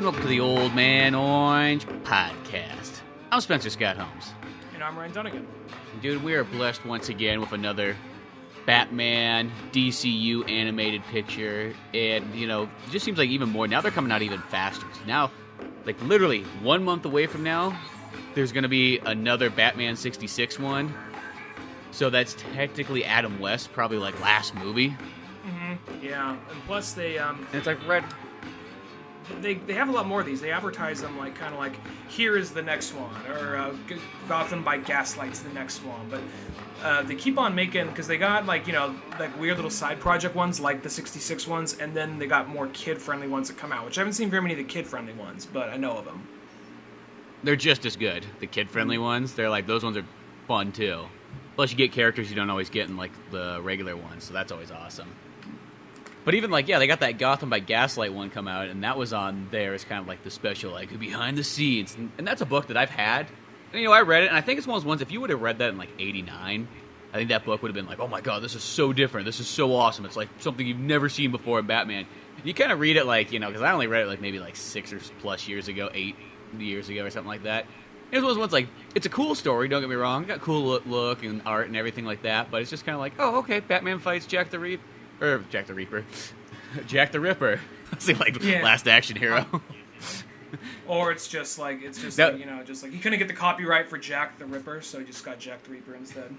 and welcome to the Old Man Orange podcast. I'm Spencer Scott Holmes. And I'm Ryan Dunigan. Dude, we are blessed once again with another Batman DCU animated picture. And, you know, it just seems like even more. Now they're coming out even faster. So now, like literally 1 month away from now, there's going to be another Batman 66 one. So that's technically Adam West, probably like last movie. Mm-hmm. Yeah, and plus they And it's like red. They have a lot more of these. They advertise them like kind of like here is the next one, or Gotham by Gaslight's the next one. But they keep on making, because they got like like weird little side project ones like the 66 ones, and then they got more kid friendly ones that come out. Which I haven't seen very many of the kid friendly ones, but I know of them. They're just as good. The kid friendly ones, they're like those ones are fun too. Plus you get characters you don't always get in like the regular ones, so that's always awesome. But even like, yeah, they got that Gotham by Gaslight one come out, and that was on there as kind of like the special, like, behind the scenes. And that's a book that I've had. And, I read it, and I think it's one of those ones, if you would have read that in like 89, I think that book would have been like, oh my god, this is so different. This is so awesome. It's like something you've never seen before in Batman. And you kind of read it like, because I only read it like maybe like 6 or plus years ago, 8 years ago or something like that. And it's one of those ones like, it's a cool story, don't get me wrong. Got cool look and art and everything like that, but it's just kind of like, oh, okay, Batman fights Jack the Reaper. Jack the Ripper. It's like Last Action Hero. Or it's just like just like he couldn't get the copyright for Jack the Ripper, so he just got Jack the Reaper instead.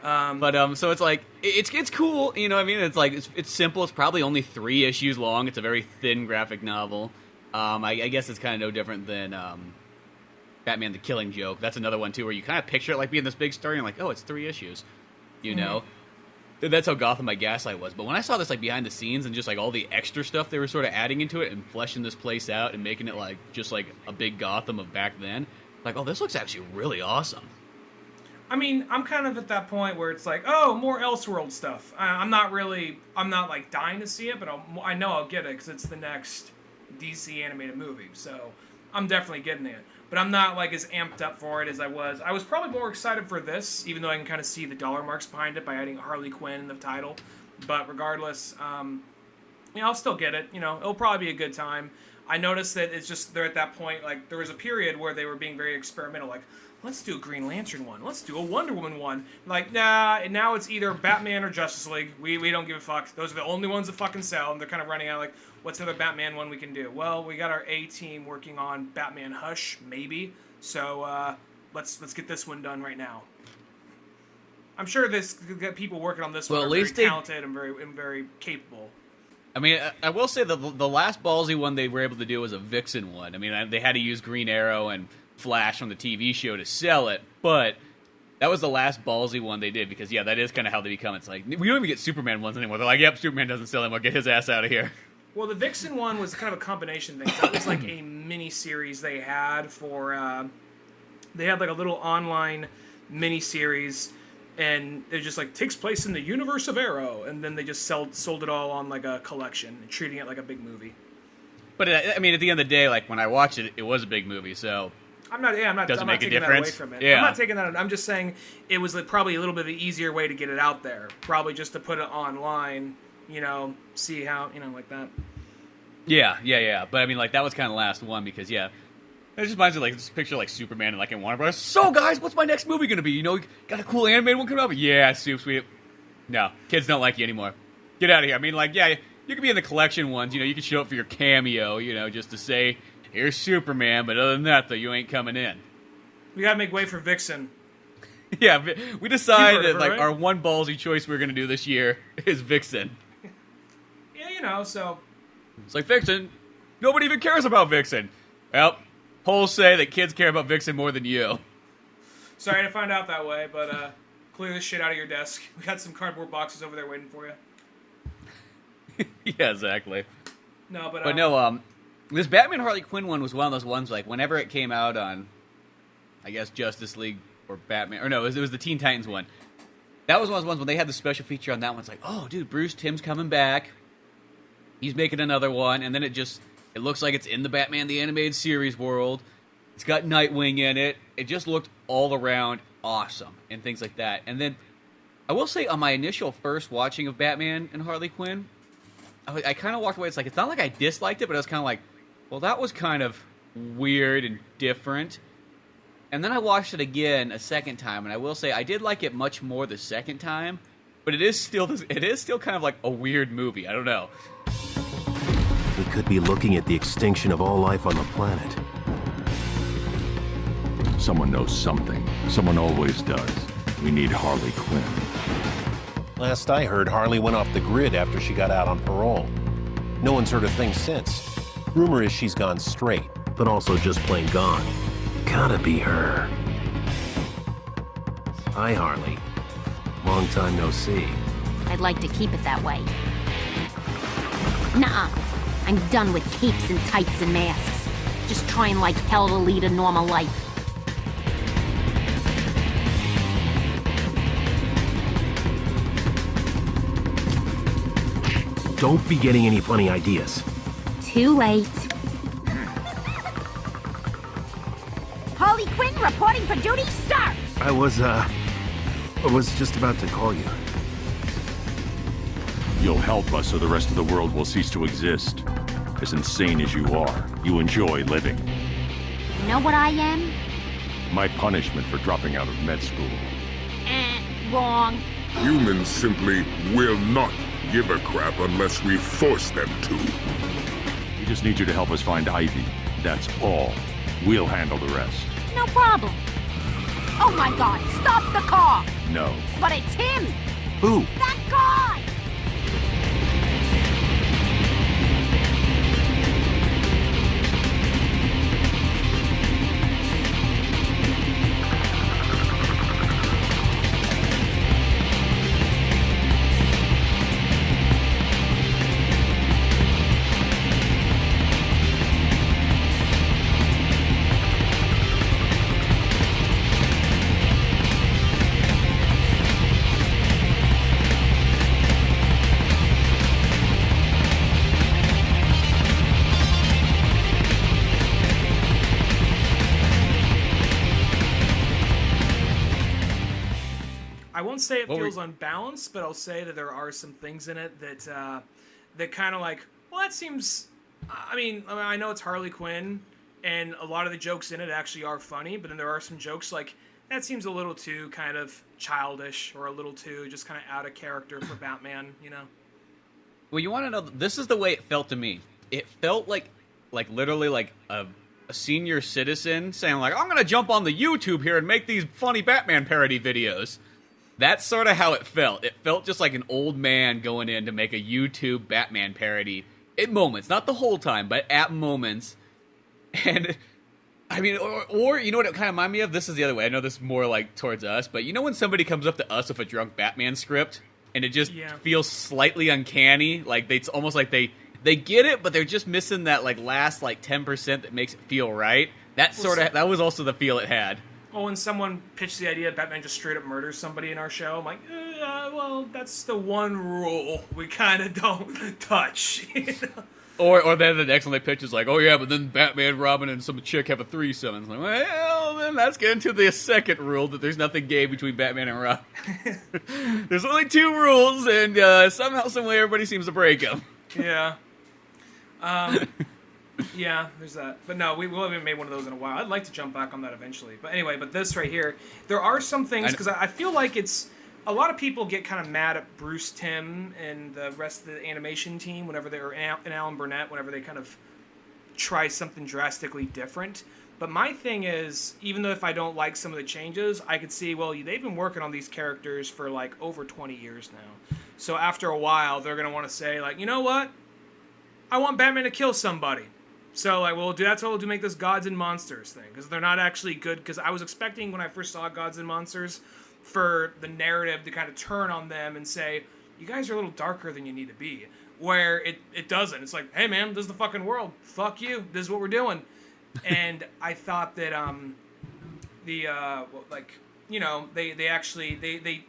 So it's like it's cool, I mean, it's like it's simple. It's probably only 3 issues long. It's a very thin graphic novel. I guess it's kind of no different than Batman: The Killing Joke. That's another one too, where you kind of picture it like being this big story, and like, oh, it's 3 issues, know. That's how Gotham by Gaslight was. But when I saw this like behind the scenes and just like all the extra stuff they were sort of adding into it and fleshing this place out and making it like just like a big Gotham of back then, like, oh, this looks actually really awesome. I mean, I'm kind of at that point where it's like, oh, more Elseworld stuff. I'm not like dying to see it, but I know I'll get it because it's the next DC animated movie. So I'm definitely getting it. But I'm not like as amped up for it as I was. I was probably more excited for this, even though I can kind of see the dollar marks behind it by adding Harley Quinn in the title. But regardless, I'll still get it. It'll probably be a good time. I noticed that it's just they're at that point. Like there was a period where they were being very experimental. Like, let's do a Green Lantern one. Let's do a Wonder Woman one. Like, nah. And now it's either Batman or Justice League. We don't give a fuck. Those are the only ones that fucking sell. And they're kind of running out like, what's another Batman one we can do? Well, we got our A team working on Batman Hush, maybe. So let's get this one done right now. I'm sure there's people working on this one are very talented and very capable. I mean, I will say the last ballsy one they were able to do was a Vixen one. I mean, they had to use Green Arrow and Flash from the TV show to sell it, but that was the last ballsy one they did because, yeah, that is kind of how they become. It's like, we don't even get Superman ones anymore. They're like, yep, Superman doesn't sell anymore. Get his ass out of here. Well, the Vixen one was kind of a combination thing. That was like a mini-series they had for... they had like a little online mini-series, and it just like takes place in the universe of Arrow, and then they just sold it all on like a collection, treating it like a big movie. But, I mean, at the end of the day, like, when I watched it, it was a big movie, so... I'm not taking that away from it. Yeah. I'm not taking that. I'm just saying it was like probably a little bit of an easier way to get it out there. Probably just to put it online, see how, like that. Yeah. But I mean, like, that was kind of the last one because, yeah, it just reminds me of like this picture like Superman and like in Warner Bros. So, guys, what's my next movie gonna be? Got a cool animated one coming up? Yeah, super sweet. No, kids don't like you anymore. Get out of here. I mean, like, yeah, you could be in the collection ones. You can show up for your cameo. Just to say, here's Superman. But other than that, though, you ain't coming in. We gotta make way for Vixen. Yeah, we decided that like our one ballsy choice we're gonna do this year is Vixen. Yeah, so. It's like, Vixen, nobody even cares about Vixen. Well, polls say that kids care about Vixen more than you. Sorry to find out that way, but clear this shit out of your desk. We got some cardboard boxes over there waiting for you. Yeah, exactly. No, but this Batman Harley Quinn one was one of those ones, like, whenever it came out on, I guess, Justice League or Batman, or no, it was the Teen Titans one. That was one of those ones when they had the special feature on that one. It's like, oh, dude, Bruce Timm's coming back. He's making another one, and then it looks like it's in the Batman the Animated Series world. It's got Nightwing in it. It just looked all around awesome and things like that. And then, I will say, on my initial first watching of Batman and Harley Quinn, I kind of walked away. It's not like I disliked it, but I was kind of like, Well, that was kind of weird and different. And then I watched it again a second time, and I will say I did like it much more the second time. But it is still kind of like a weird movie. I don't know. We could be looking at the extinction of all life on the planet. Someone knows something. Someone always does. We need Harley Quinn. Last I heard, Harley went off the grid after she got out on parole. No one's heard a thing since. Rumor is she's gone straight, but also just plain gone. Gotta be her. Hi, Harley. Long time no see. I'd like to keep it that way. Nuh-uh. I'm done with capes and tights and masks. Just trying like hell to lead a normal life. Don't be getting any funny ideas. Too late. Harley Quinn reporting for duty, sir! I was just about to call you. You'll help us or the rest of the world will cease to exist. As insane as you are, you enjoy living. You know what I am? My punishment for dropping out of med school. Wrong. Humans simply will not give a crap unless we force them to. We just need you to help us find Ivy. That's all. We'll handle the rest. No problem. Oh my god, stop the car! No. But it's him! Who? That guy! I won't say it feels unbalanced, but I'll say that there are some things in it that that kind of like, well, that seems. I mean, I know it's Harley Quinn, and a lot of the jokes in it actually are funny, but then there are some jokes like that seems a little too kind of childish or a little too just kind of out of character for Batman, you know. Well, you want to know? This is the way it felt to me. It felt like literally like a senior citizen saying like, "I'm gonna jump on the YouTube here and make these funny Batman parody videos." That's sort of how it felt. It felt just like an old man going in to make a YouTube Batman parody at moments, not the whole time, but at moments. And I mean, or you know what it kind of reminded me of? This is the other way. I know this is more like towards us, but you know when somebody comes up to us with a drunk Batman script and it just feels slightly uncanny, like it's almost like they get it, but they're just missing that like last like 10% that makes it feel right. That was also the feel it had. Oh, when someone pitched the idea Batman just straight up murders somebody in our show, I'm like, well, that's the one rule we kind of don't touch. You know? Or then the next one they pitch is like, oh yeah, but then Batman, Robin, and some chick have a threesome. And it's like, well, then let's get into the second rule that there's nothing gay between Batman and Robin. There's only two rules, and somehow, some way, everybody seems to break them. Yeah. Yeah, there's that. But no, we haven't made one of those in a while. I'd like to jump back on that eventually. But anyway, but this right here, there are some things, because I feel like it's, a lot of people get kind of mad at Bruce Timm and the rest of the animation team whenever they're, and Alan Burnett, whenever they kind of try something drastically different. But my thing is, even though if I don't like some of the changes, I could see, well, they've been working on these characters for like over 20 years now. So after a while, they're going to want to say, like, you know what? I want Batman to kill somebody. So, like, that's what we'll do, make this Gods and Monsters thing. Because they're not actually good. Because I was expecting, when I first saw Gods and Monsters, for the narrative to kind of turn on them and say, you guys are a little darker than you need to be. Where it doesn't. It's like, hey, man, this is the fucking world. Fuck you. This is what we're doing. And I thought that, they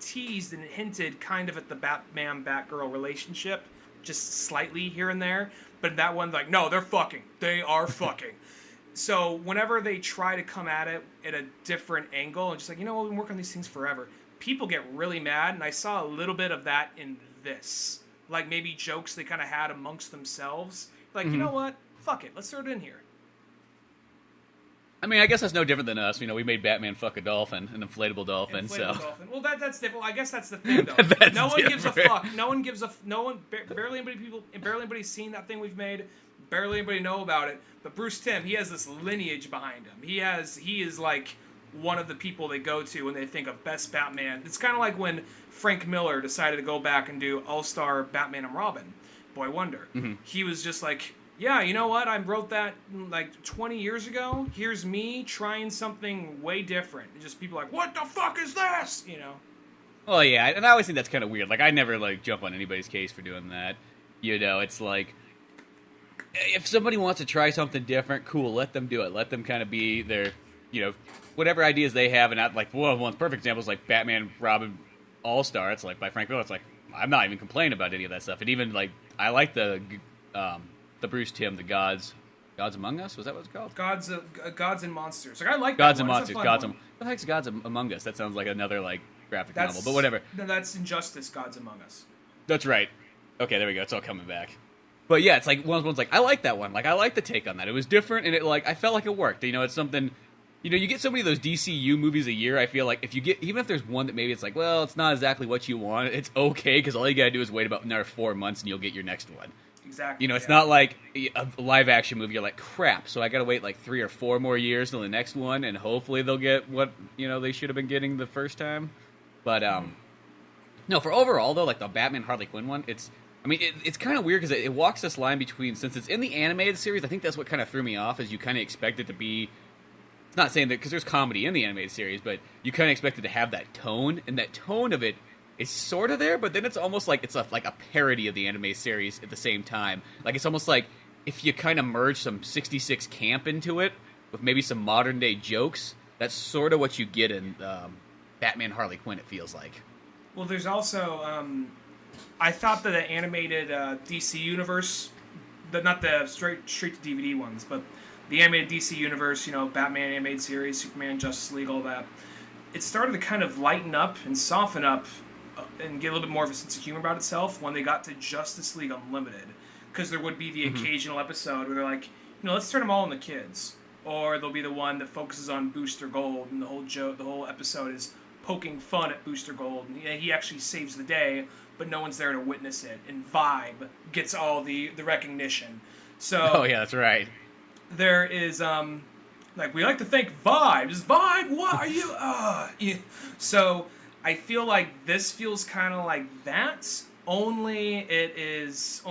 teased and hinted kind of at the Batman-Batgirl relationship. Just slightly here and there. But that one, like, no, they're fucking. They are fucking. So whenever they try to come at it at a different angle, and just like, you know what, we've been working on these things forever, people get really mad, and I saw a little bit of that in this. Like, maybe jokes they kind of had amongst themselves. Like, you know what? Fuck it, let's throw it in here. I mean, I guess that's no different than us. You know, we made Batman fuck a dolphin, an inflatable dolphin. Dolphin. Well, that's different. I guess that's the thing, though. No one gives a fuck. Barely anybody's seen that thing we've made. Barely anybody know about it. But Bruce Timm, he has this lineage behind him. He is like one of the people they go to when they think of best Batman. It's kind of like when Frank Miller decided to go back and do All-Star Batman and Robin, Boy Wonder. Mm-hmm. He was just like, yeah, you know what? I wrote that like 20 years ago. Here's me trying something way different. And just people like, what the fuck is this? You know? Well, yeah, and I always think that's kind of weird. Like, I never, like, jump on anybody's case for doing that. You know, it's like, if somebody wants to try something different, cool, let them do it. Let them kind of be their, you know, whatever ideas they have. And not like, well, one perfect example is like Batman, Robin, All-Star. It's like, by Frank Miller, it's like, I'm not even complaining about any of that stuff. And even, like, I like the Bruce Timm, the Gods Among Us? Was that what it's called? Gods and Monsters. Like, I like Gods that and one. Monsters. What the heck's Gods Among Us? That sounds like another, like, graphic novel, but whatever. No, that's Injustice, Gods Among Us. That's right. Okay, there we go. It's all coming back. But yeah, it's like one's like, I like that one. Like, I like the take on that. It was different, and I felt like it worked. You know, it's something. You know, you get so many of those DCU movies a year. I feel like even if there's one that maybe it's like, well, it's not exactly what you want, it's okay because all you gotta do is wait about another 4 months and you'll get your next one. Exactly. You know, it's not like a live action movie. You're like, crap. So I gotta wait like 3 or 4 more years till the next one, and hopefully they'll get what they should have been getting the first time. But no, for overall though, like the Batman Harley Quinn one, it's kind of weird because it walks this line between, since it's in the animated series, I think that's what kind of threw me off, is you kind of expect it to be. It's not saying that because there's comedy in the animated series, but you kind of expect it to have that tone, and that tone of it is sort of there, but then it's almost like it's like a parody of the anime series at the same time. Like, it's almost like if you kind of merge some 66 camp into it with maybe some modern day jokes, that's sort of what you get in Batman Harley Quinn, it feels like. Well, there's also I thought that the animated DC universe, not the straight to DVD ones, but the animated DC universe, Batman animated series, Superman, Justice League, all that, it started to kind of lighten up and soften up and get a little bit more of a sense of humor about itself when they got to Justice League Unlimited. Because there would be the occasional episode where they're like, let's turn them all into kids. Or there'll be the one that focuses on Booster Gold, and the whole episode is poking fun at Booster Gold. And he actually saves the day, but no one's there to witness it. And Vibe gets all the recognition. So, oh, yeah, that's right. There is, we like to thank Vibe. Is Vibe, what are you? So, I feel like this feels kind of like that, only it's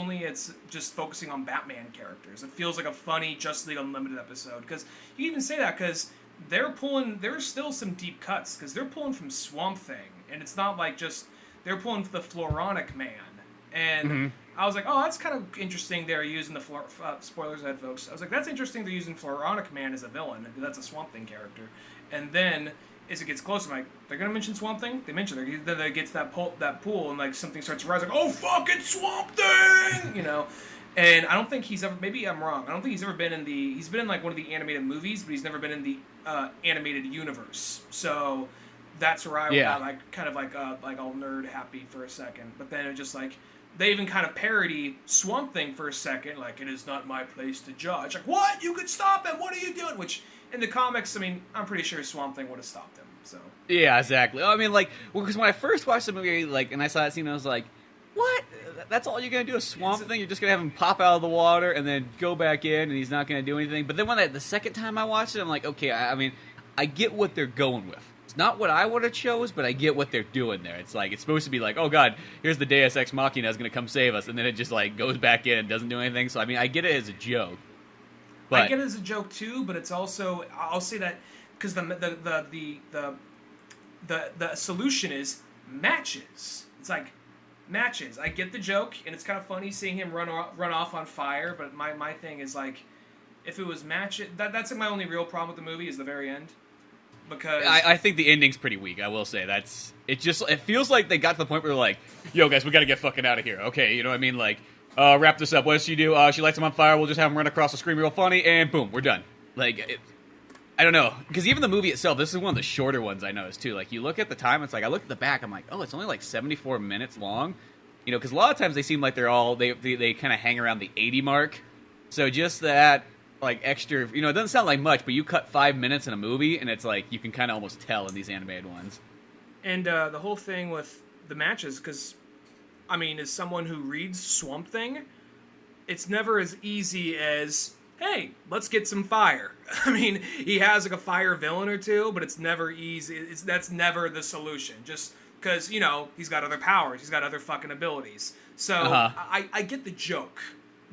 just focusing on Batman characters. It feels like a funny Justice League Unlimited episode, because you can even say that because there's still some deep cuts, because they're pulling from Swamp Thing, and it's not like just, they're pulling from the Floronic Man, and I was like, oh, that's kind of interesting they're using the, spoilers ahead, folks, I was like, that's interesting they're using Floronic Man as a villain, because that's a Swamp Thing character, and then, as it gets closer, I'm like, they're gonna mention Swamp Thing? They mention it. Then it gets that pool, and like something starts to rise, like, oh, fucking Swamp Thing! And I don't think he's ever, maybe I'm wrong, I don't think he's ever been he's been in like one of the animated movies, but he's never been in the animated universe. So that's where I got like, kind of like all nerd happy for a second. But then it just like, they even kind of parody Swamp Thing for a second, like, it is not my place to judge. Like, what? You could stop him, what are you doing? Which, in the comics, I'm pretty sure Swamp Thing would have stopped him, so. Yeah, exactly. Because when I first watched the movie, and I saw that scene, I was like, what? That's all you're going to do, a Swamp Thing? You're just going to have him pop out of the water and then go back in, and he's not going to do anything? But then the second time I watched it, I'm like, okay, I get what they're going with. It's not what I would have chose, but I get what they're doing there. It's like, it's supposed to be like, oh god, here's the Deus Ex Machina is going to come save us, and then it just like goes back in and doesn't do anything. So I get it as a joke. But I get it as a joke too, but it's also, I'll say that because the solution is matches. It's like matches. I get the joke, and it's kind of funny seeing him run off on fire. But my thing is like, if it was matches, that's my only real problem with the movie is the very end. Because I think the ending's pretty weak. I will say it feels like they got to the point where they're like, yo guys, we got to get fucking out of here. Okay, you know what I mean? Like, wrap this up. What does she do? She lights him on fire. We'll just have him run across the screen real funny, and boom, we're done. Like, I don't know. Because even the movie itself, this is one of the shorter ones I noticed, too. Like, you look at the time, it's like, I look at the back, I'm like, oh, it's only like 74 minutes long. Because a lot of times they seem like they're all, they kind of hang around the 80 mark. So just that, like, extra, it doesn't sound like much, but you cut 5 minutes in a movie, and it's like, you can kind of almost tell in these animated ones. And the whole thing with the matches, because, as someone who reads Swamp Thing, it's never as easy as, hey, let's get some fire. He has, like, a fire villain or two, but it's never easy. That's never the solution. Just because, he's got other powers. He's got other fucking abilities. So, I get the joke.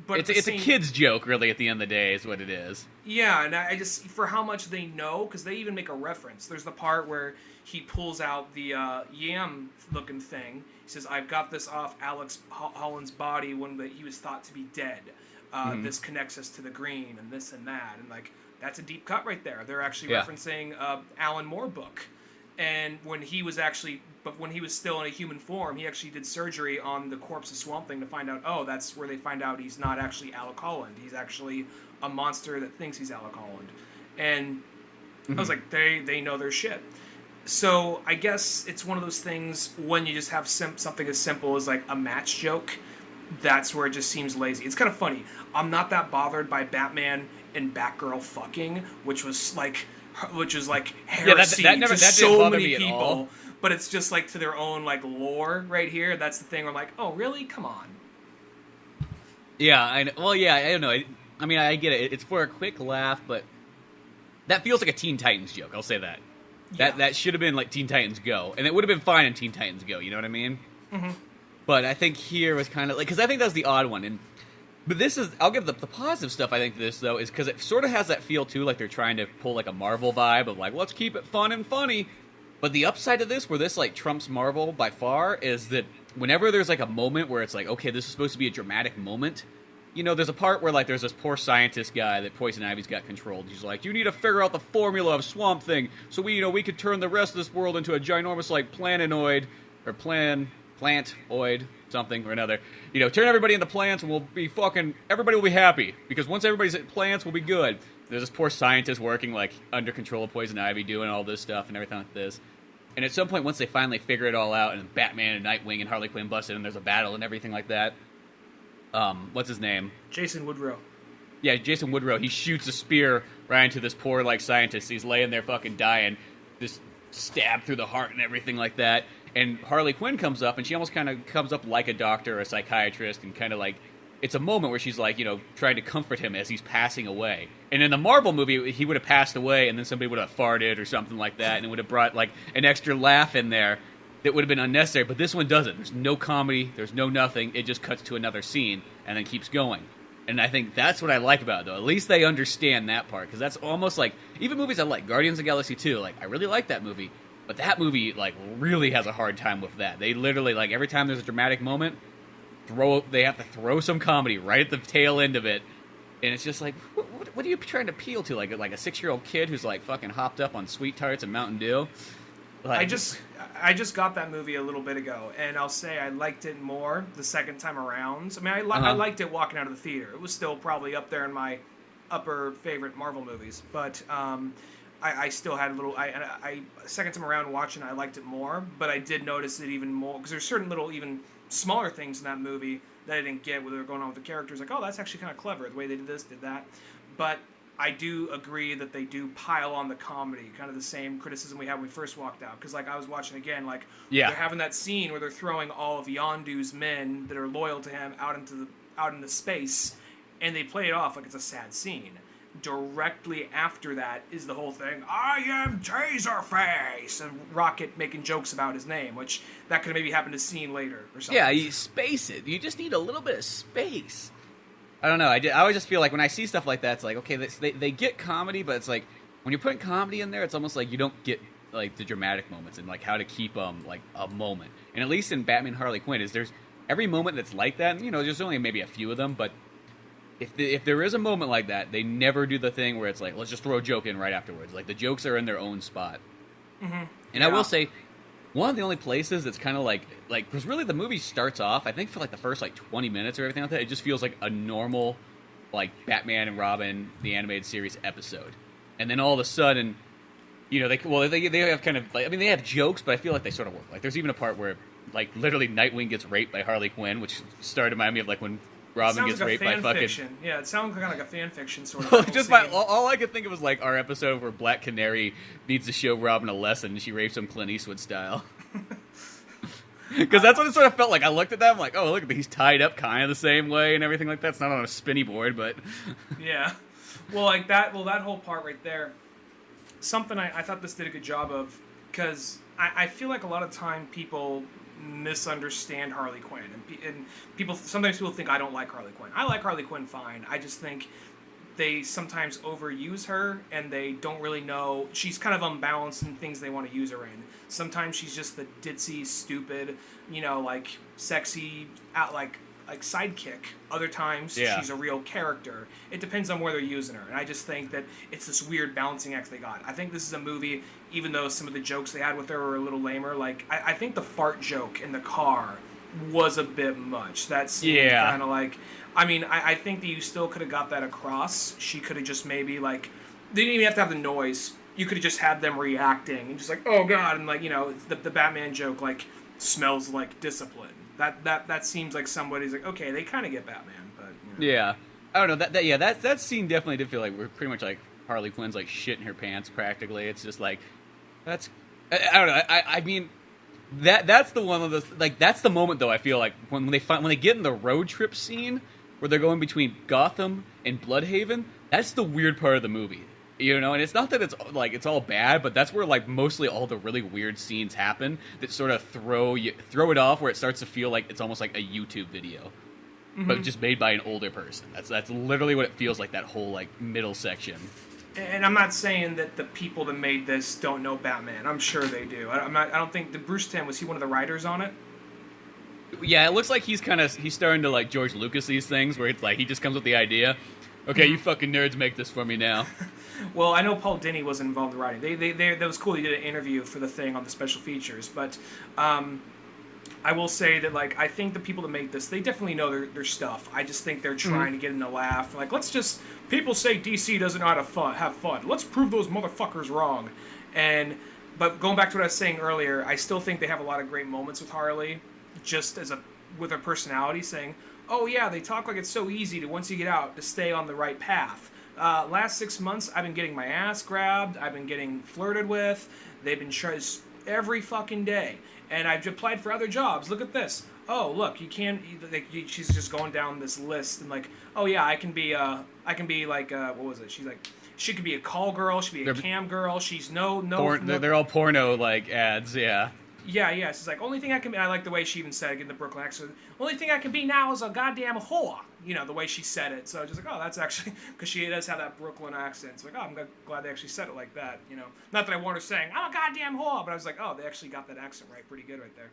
But it's a kid's joke, really, at the end of the day, is what it is. Yeah, and I just, for how much they know, because they even make a reference. There's the part where he pulls out the yam-looking thing. He says, I've got this off Alex Holland's body when he was thought to be dead. This connects us to the green, and this and that. And, like, that's a deep cut right there. They're actually referencing Alan Moore book. And when he was still in a human form, he actually did surgery on the corpse of Swamp Thing to find out, that's where they find out he's not actually Alec Holland. He's actually a monster that thinks he's Alec Holland. And I was like, they know their shit. So I guess it's one of those things when you just have something as simple as, like, a match joke, that's where it just seems lazy. It's kind of funny. I'm not that bothered by Batman and Batgirl fucking, which was like heresy to so many people. But it's just, like, to their own, like, lore right here. That's the thing where I'm like, oh, really? Come on. Yeah, I don't know. I get it. It's for a quick laugh, but that feels like a Teen Titans joke. I'll say that. Yeah. That should have been like Teen Titans Go, and it would have been fine in Teen Titans Go. You know what I mean? Mm-hmm. But I think here was kind of like, because I think that was the odd one. But this is, I'll give the positive stuff I think to this, though, is because it sort of has that feel, too, like they're trying to pull, like, a Marvel vibe of, like, let's keep it fun and funny. But the upside of this, where this, like, trumps Marvel by far, is that whenever there's, like, a moment where it's like, okay, this is supposed to be a dramatic moment, there's a part where, like, there's this poor scientist guy that Poison Ivy's got controlled. He's like, you need to figure out the formula of Swamp Thing so we could turn the rest of this world into a ginormous, like, planetoid, or plantoid, something or another. Turn everybody into plants and everybody will be happy. Because once everybody's at plants, we'll be good. There's this poor scientist working, like, under control of Poison Ivy, doing all this stuff and everything like this. And at some point, once they finally figure it all out, and Batman and Nightwing and Harley Quinn bust in, and there's a battle and everything like that, what's his name? Jason Woodrow. Yeah, Jason Woodrow. He shoots a spear right into this poor, like, scientist. He's laying there fucking dying. Just stabbed through the heart and everything like that. And Harley Quinn comes up, and she almost kind of comes up like a doctor or a psychiatrist, and kind of like, it's a moment where she's like, trying to comfort him as he's passing away. And in the Marvel movie, he would have passed away, and then somebody would have farted or something like that, and it would have brought, like, an extra laugh in there that would have been unnecessary. But this one doesn't. There's no comedy. There's no nothing. It just cuts to another scene and then keeps going. And I think that's what I like about it, though. At least they understand that part, because that's almost like, even movies I like, Guardians of the Galaxy 2, like, I really like that movie. But that movie, like, really has a hard time with that. They literally, like, every time there's a dramatic moment, they have to throw some comedy right at the tail end of it. And it's just like, what are you trying to appeal to? Like a 6-year-old kid who's, like, fucking hopped up on Sweet Tarts and Mountain Dew? Like, I just got that movie a little bit ago, and I'll say I liked it more the second time around. I liked it walking out of the theater. It was still probably up there in my upper favorite Marvel movies, but I still had a little. Second time around watching, I liked it more, but I did notice it even more because there's certain little, even smaller things in that movie that I didn't get where they were going on with the characters. Like, oh, that's actually kind of clever the way they did this, did that. But I do agree that they do pile on the comedy, kind of the same criticism we had when we first walked out. Because, like, I was watching again, like, they're having that scene where they're throwing all of Yondu's men that are loyal to him out into space, and they play it off like it's a sad scene. Directly after that is the whole thing, I am Taserface, and Rocket making jokes about his name, which that could have maybe happened a scene later or something. Yeah, you space it. You just need a little bit of space. I don't know. I always just feel like when I see stuff like that, it's like, okay, they get comedy, but it's like, when you're putting comedy in there, it's almost like you don't get, like, the dramatic moments and, like, how to keep them, like, a moment. And at least in Batman Harley Quinn, there's every moment that's like that, and, there's only maybe a few of them, but if there is a moment like that, they never do the thing where it's like, let's just throw a joke in right afterwards. Like, the jokes are in their own spot. Mm-hmm. And I will say, one of the only places that's kind of like, because really the movie starts off, I think for, like, the first, like, 20 minutes or everything like that, it just feels like a normal, like, Batman and Robin, the animated series episode. And then all of a sudden, they have kind of, like, I mean, they have jokes, but I feel like they sort of work. Like, there's even a part where, like, literally Nightwing gets raped by Harley Quinn, which started to remind me of, like, when Robin gets like raped a by fan fucking. fiction. Yeah, it sounds kind of like a fan fiction sort of. Well, whole just scene. all I could think of was like our episode where Black Canary needs to show Robin a lesson, and she rapes him Clint Eastwood style. Because that's what it sort of felt like. I looked at that, I'm like, oh, look at he's tied up kind of the same way and everything like that. It's not on a spinny board, but Yeah. Well, like that. Well, that whole part right there. Something I thought this did a good job of, because I feel like a lot of time people misunderstand Harley Quinn, and sometimes people think I don't like Harley Quinn. I like Harley Quinn fine. I just think they sometimes overuse her, and they don't really know. She's kind of unbalanced in things they want to use her in. Sometimes she's just the ditzy, stupid, like sexy, like sidekick. Other times she's a real character. It depends on where they're using her, and I just think that it's this weird balancing act they got. I think this is a movie, even though some of the jokes they had with her were a little lamer. Like I think the fart joke in the car was a bit much. That seemed kind of like. I mean, I think that you still could have got that across. She could have just maybe they didn't even have to have the noise. You could have just had them reacting and just like, oh god, and the Batman joke smells like discipline. That seems like somebody's like, okay, they kind of get Batman, but yeah, I don't know that scene definitely did feel like we're pretty much like Harley Quinn's like shit in her pants practically. It's just like I don't know. I mean that's the one of those that's the moment though. I feel like when they get in the road trip scene where they're going between Gotham and Bloodhaven. That's the weird part of the movie. And it's not that it's all bad, but that's where mostly all the really weird scenes happen that sort of throw it off, where it starts to feel like it's almost like a YouTube video, but just made by an older person. That's literally what it feels like, that whole middle section. And I'm not saying that the people that made this don't know Batman. I'm sure they do. I don't think that Bruce Timm, was he one of the writers on it? Yeah, it looks like he's starting to George Lucas these things, where it's he just comes with the idea. Okay, you fucking nerds make this for me now. Well, I know Paul Dini was involved in writing. That was cool. He did an interview for the thing on the special features. But I will say that I think the people that make this, they definitely know their stuff. I just think they're trying to get in a laugh. Let's just, people say DC doesn't know how to have fun. Let's prove those motherfuckers wrong. But going back to what I was saying earlier, I still think they have a lot of great moments with Harley, just with her personality, saying, oh yeah, they talk like it's so easy to, once you get out, to stay on the right path. Last 6 months, I've been getting my ass grabbed. I've been getting flirted with. They've been every fucking day. And I've applied for other jobs. Look at this. Oh, look, you can't. She's just going down this list and oh yeah, I can be what was it? She's she could be a call girl. She could be a cam girl. She's no. They're all porno ads, yeah. Yeah. She's only thing I can be. I like the way she even said it in the Brooklyn accent. Only thing I can be now is a goddamn whore. The way she said it. So just oh, that's actually, because she does have that Brooklyn accent. It's oh, I'm glad they actually said it like that. Not that I want her saying I'm a goddamn whore, but I was oh, they actually got that accent right, pretty good right there.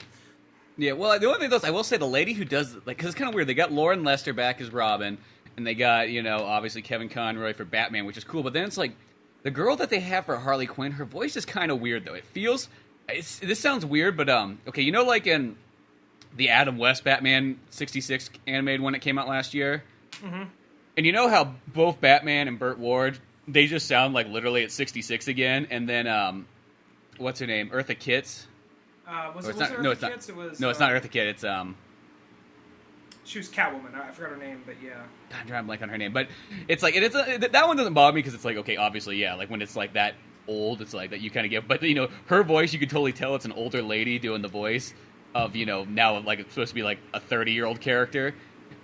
Yeah. Well, the only thing though, I will say the lady who does because it's kind of weird. They got Lauren Lester back as Robin, and they got obviously Kevin Conroy for Batman, which is cool. But then it's the girl that they have for Harley Quinn, her voice is kind of weird though. It feels. This sounds weird, but okay, in the Adam West Batman 66 animated one that came out last year, and how both Batman and Burt Ward, they just sound literally at 66 again, and then what's her name, Eartha Kitt? Was it Eartha Kitt? It was, no, it's not Eartha Kitt. It's she was Catwoman. I forgot her name, but yeah. I'm drawing a blank on her name, but it's that one doesn't bother me because it's okay, obviously, yeah, when it's that old, it's that you kind of get, but her voice, you could totally tell it's an older lady doing the voice of now it's supposed to be a 30-year-old character,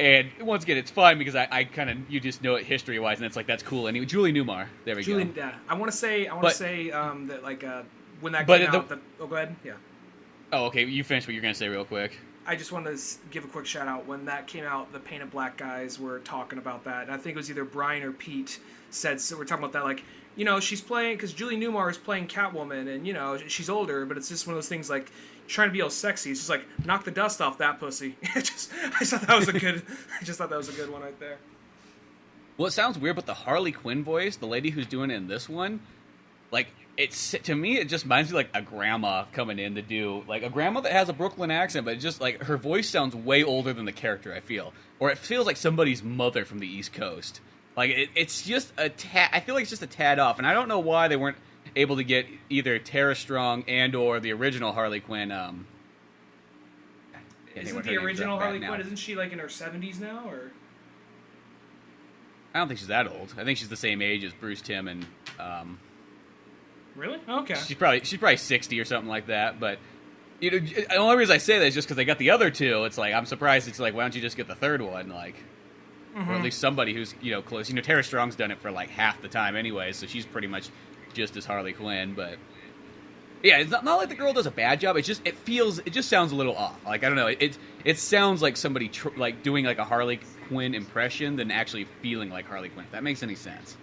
and once again it's fine because I kind of, you just know it history wise, and it's that's cool. Anyway, Julie Newmar, there we go. Yeah, I want to say that when that came out. Oh, go ahead. Yeah. Oh, okay. You finish what you're gonna say real quick. I just wanted to give a quick shout out. When that came out, the Painted Black guys were talking about that, and I think it was either Brian or Pete said, so we're talking about that she's playing, because Julie Newmar is playing Catwoman, and she's older, but it's just one of those things trying to be all sexy. It's just knock the dust off that pussy. I just thought that was a good one right there. Well, it sounds weird, but the Harley Quinn voice, the lady who's doing it in this one, it's, to me, it just reminds me a grandma coming in to do a grandma that has a Brooklyn accent, but it just her voice sounds way older than the character, I feel, or it feels like somebody's mother from the East Coast. It's just a tad. I feel like it's just a tad off, and I don't know why they weren't able to get either Tara Strong and or the original Harley Quinn. Isn't the original Harley Quinn? Isn't she in her 70s now, or? I don't think she's that old. I think she's the same age as Bruce Timm and Really? Okay. she's probably 60 or something like that. But you know, the only reason I say that is just because I got the other two. It's like I'm surprised. It's like why don't you just get the third one? Like, or at least somebody who's close. You know, Tara Strong's done it for like half the time anyway, so she's pretty much just as Harley Quinn. But yeah, it's not like the girl does a bad job. It just sounds a little off. Like I don't know. It sounds like somebody like doing like a Harley Quinn impression than actually feeling like Harley Quinn. If that makes any sense.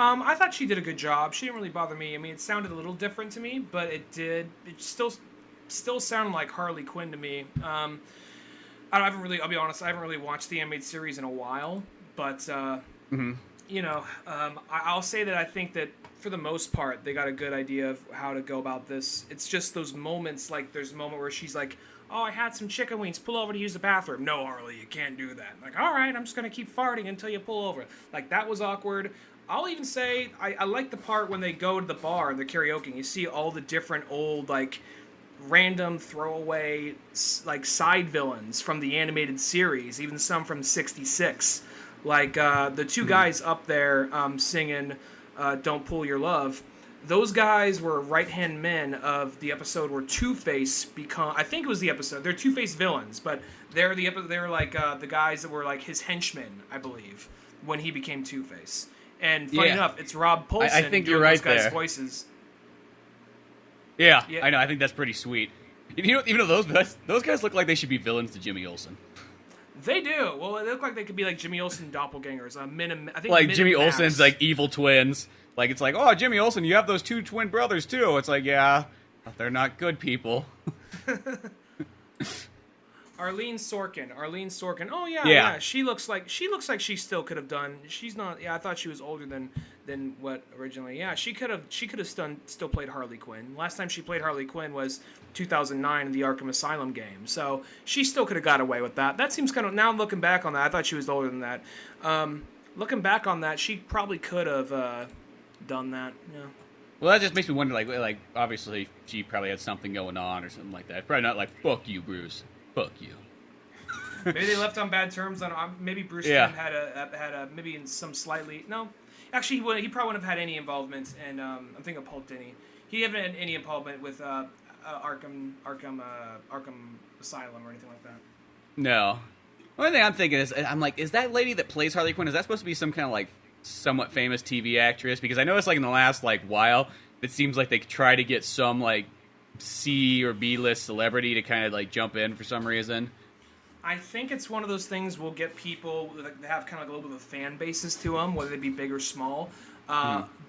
I thought she did a good job. She didn't really bother me. I mean, it sounded a little different to me, but it did. It still sounded like Harley Quinn to me. I'll be honest, I haven't really watched the animated series in a while, but I'll say that I think that for the most part they got a good idea of how to go about this. It's just those moments, like there's a moment where she's like, "Oh, I had some chicken wings. Pull over to use the bathroom." "No, Harley, you can't do that." I'm like, "All right, I'm just gonna keep farting until you pull over." Like that was awkward. I'll even say I like the part when they go to the bar and they're karaokeing. You see all the different old like random throwaway like side villains from the animated series, even some from '66. Like the two guys up there singing "Don't Pull Your Love." Those guys were right-hand men of the episode where Two-Face become. I think it was the episode. They're Two-Face villains, but they're like the guys that were like his henchmen, I believe, when he became Two-Face. And funny enough, it's Rob Paulsen I think doing you're right those guys' there. voices. Yeah, I know. I think that's pretty sweet. Even though those guys look like they should be villains to Jimmy Olsen. They do. Well, they look like they could be like Jimmy Olsen doppelgangers. I think like Jimmy Olsen's like evil twins. Like it's like, oh, Jimmy Olsen, you have those two twin brothers too. It's like, yeah, but they're not good people. Arlene Sorkin. Oh yeah. She looks like she still could have done. She's not. Yeah, I thought she was older than what originally. Yeah, she could have still played Harley Quinn. Last time she played Harley Quinn was 2009 in the Arkham Asylum game. So she still could have got away with that. That seems kind of, now looking back on that, I thought she was older than that. Looking back on that, she probably could have done that. Yeah. Well, that just makes me wonder. Like obviously she probably had something going on or something like that. Probably not like fuck you, Bruce. Fuck you. Maybe they left on bad terms. Maybe Bruce Timm had a maybe in some slightly no. Actually, he probably wouldn't have had any involvement. And I'm thinking of Paul Dini. He haven't had any involvement with Arkham Asylum or anything like that. No. One thing I'm thinking is, I'm like, is that lady that plays Harley Quinn? Is that supposed to be some kind of like somewhat famous TV actress? Because I noticed like in the last like while, it seems like they try to get some like C or B list celebrity to kind of like jump in for some reason. I think it's one of those things we'll get people that have kind of like a little bit of fan bases to them, whether they be big or small.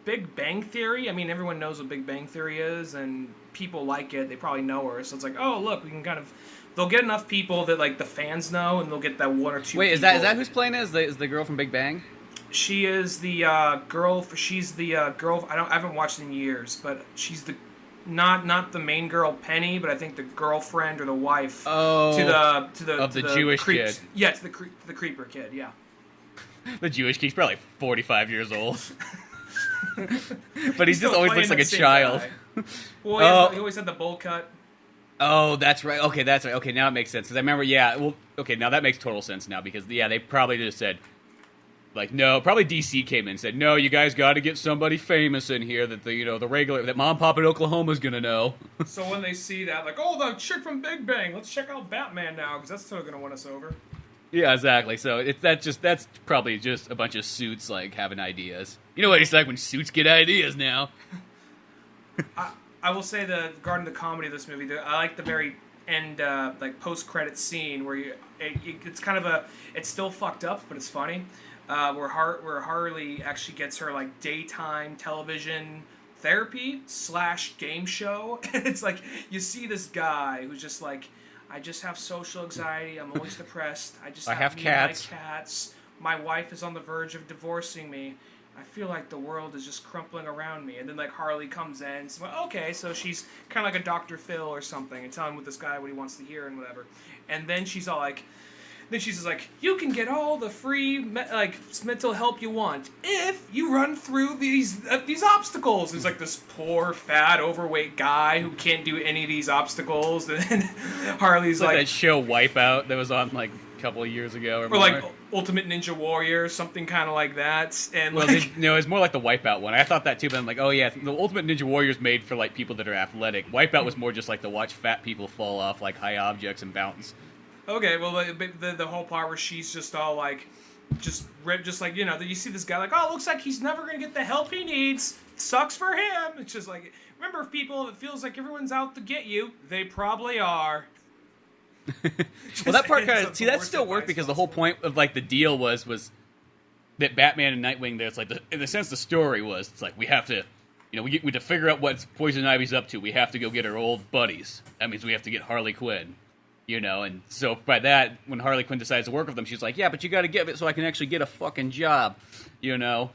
Big Bang Theory, I mean, everyone knows what Big Bang Theory is, and people like it. They probably know her, so it's like, oh, look, we can kind of... They'll get enough people that like the fans know, and they'll get that one or two. Wait, people. is that who's playing it? Is the girl from Big Bang? She is the girl. She's the girl. I haven't watched in years, but she's the not the main girl Penny, but I think the girlfriend or the wife to the Jewish creeps. kid. Yeah, to the creeper kid. Yeah. The Jewish kid. He's probably 45 years old. But he just Still always playing looks like a that same child. guy. Well, he always had the bowl cut. Oh, that's right. Okay, that's right. Okay, now it makes sense. Because I remember, okay, now that makes total sense now. Because, they probably just said, like, no, probably DC came in and said, no, you guys got to get somebody famous in here that the regular, that Mom and Pop in Oklahoma's going to know. So when they see that, like, oh, the chick from Big Bang, let's check out Batman now, because that's still going to win us over. Yeah, exactly. So that's probably just a bunch of suits, like, having ideas. You know what it's like when suits get ideas now. I will say regarding the comedy of this movie, I like the very end, like post-credit scene where it's kind of it's still fucked up, but it's funny. Where Harley actually gets her like daytime television therapy / game show, and it's like you see this guy who's just like, I just have social anxiety. I'm always depressed. I have cats. My cats. My wife is on the verge of divorcing me. I feel like the world is just crumpling around me. And then, like, Harley comes in. So, okay, so she's kind of like a Dr. Phil or something and telling with this guy what he wants to hear and whatever. And then she's all like... Then she's just like, you can get all the free, mental help you want if you run through these obstacles. It's like this poor, fat, overweight guy who can't do any of these obstacles. And then Harley's like that show Wipeout that was on, like, a couple of years ago. Or like, Ultimate Ninja Warrior, something kind of like that. And Well, like, it's more like the Wipeout one. I thought that too, but I'm like, oh yeah, the Ultimate Ninja Warrior is made for like people that are athletic. Wipeout was more just like to watch fat people fall off like high objects and bounce. okay, well, the whole part where she's just all like, just like, you know, you see this guy like, oh, looks like he's never gonna get the help he needs. Sucks for him. It's just like, remember, people, it feels like everyone's out to get you. They probably are. Well, that part kind of that still worked because the whole point of like the deal was that Batman and Nightwing. There's like in the sense the story was it's like we have to, you know, we to figure out what Poison Ivy's up to. We have to go get her old buddies. That means we have to get Harley Quinn, you know. And so by that, when Harley Quinn decides to work with them, she's like, yeah, but you got to get it so I can actually get a fucking job, you know.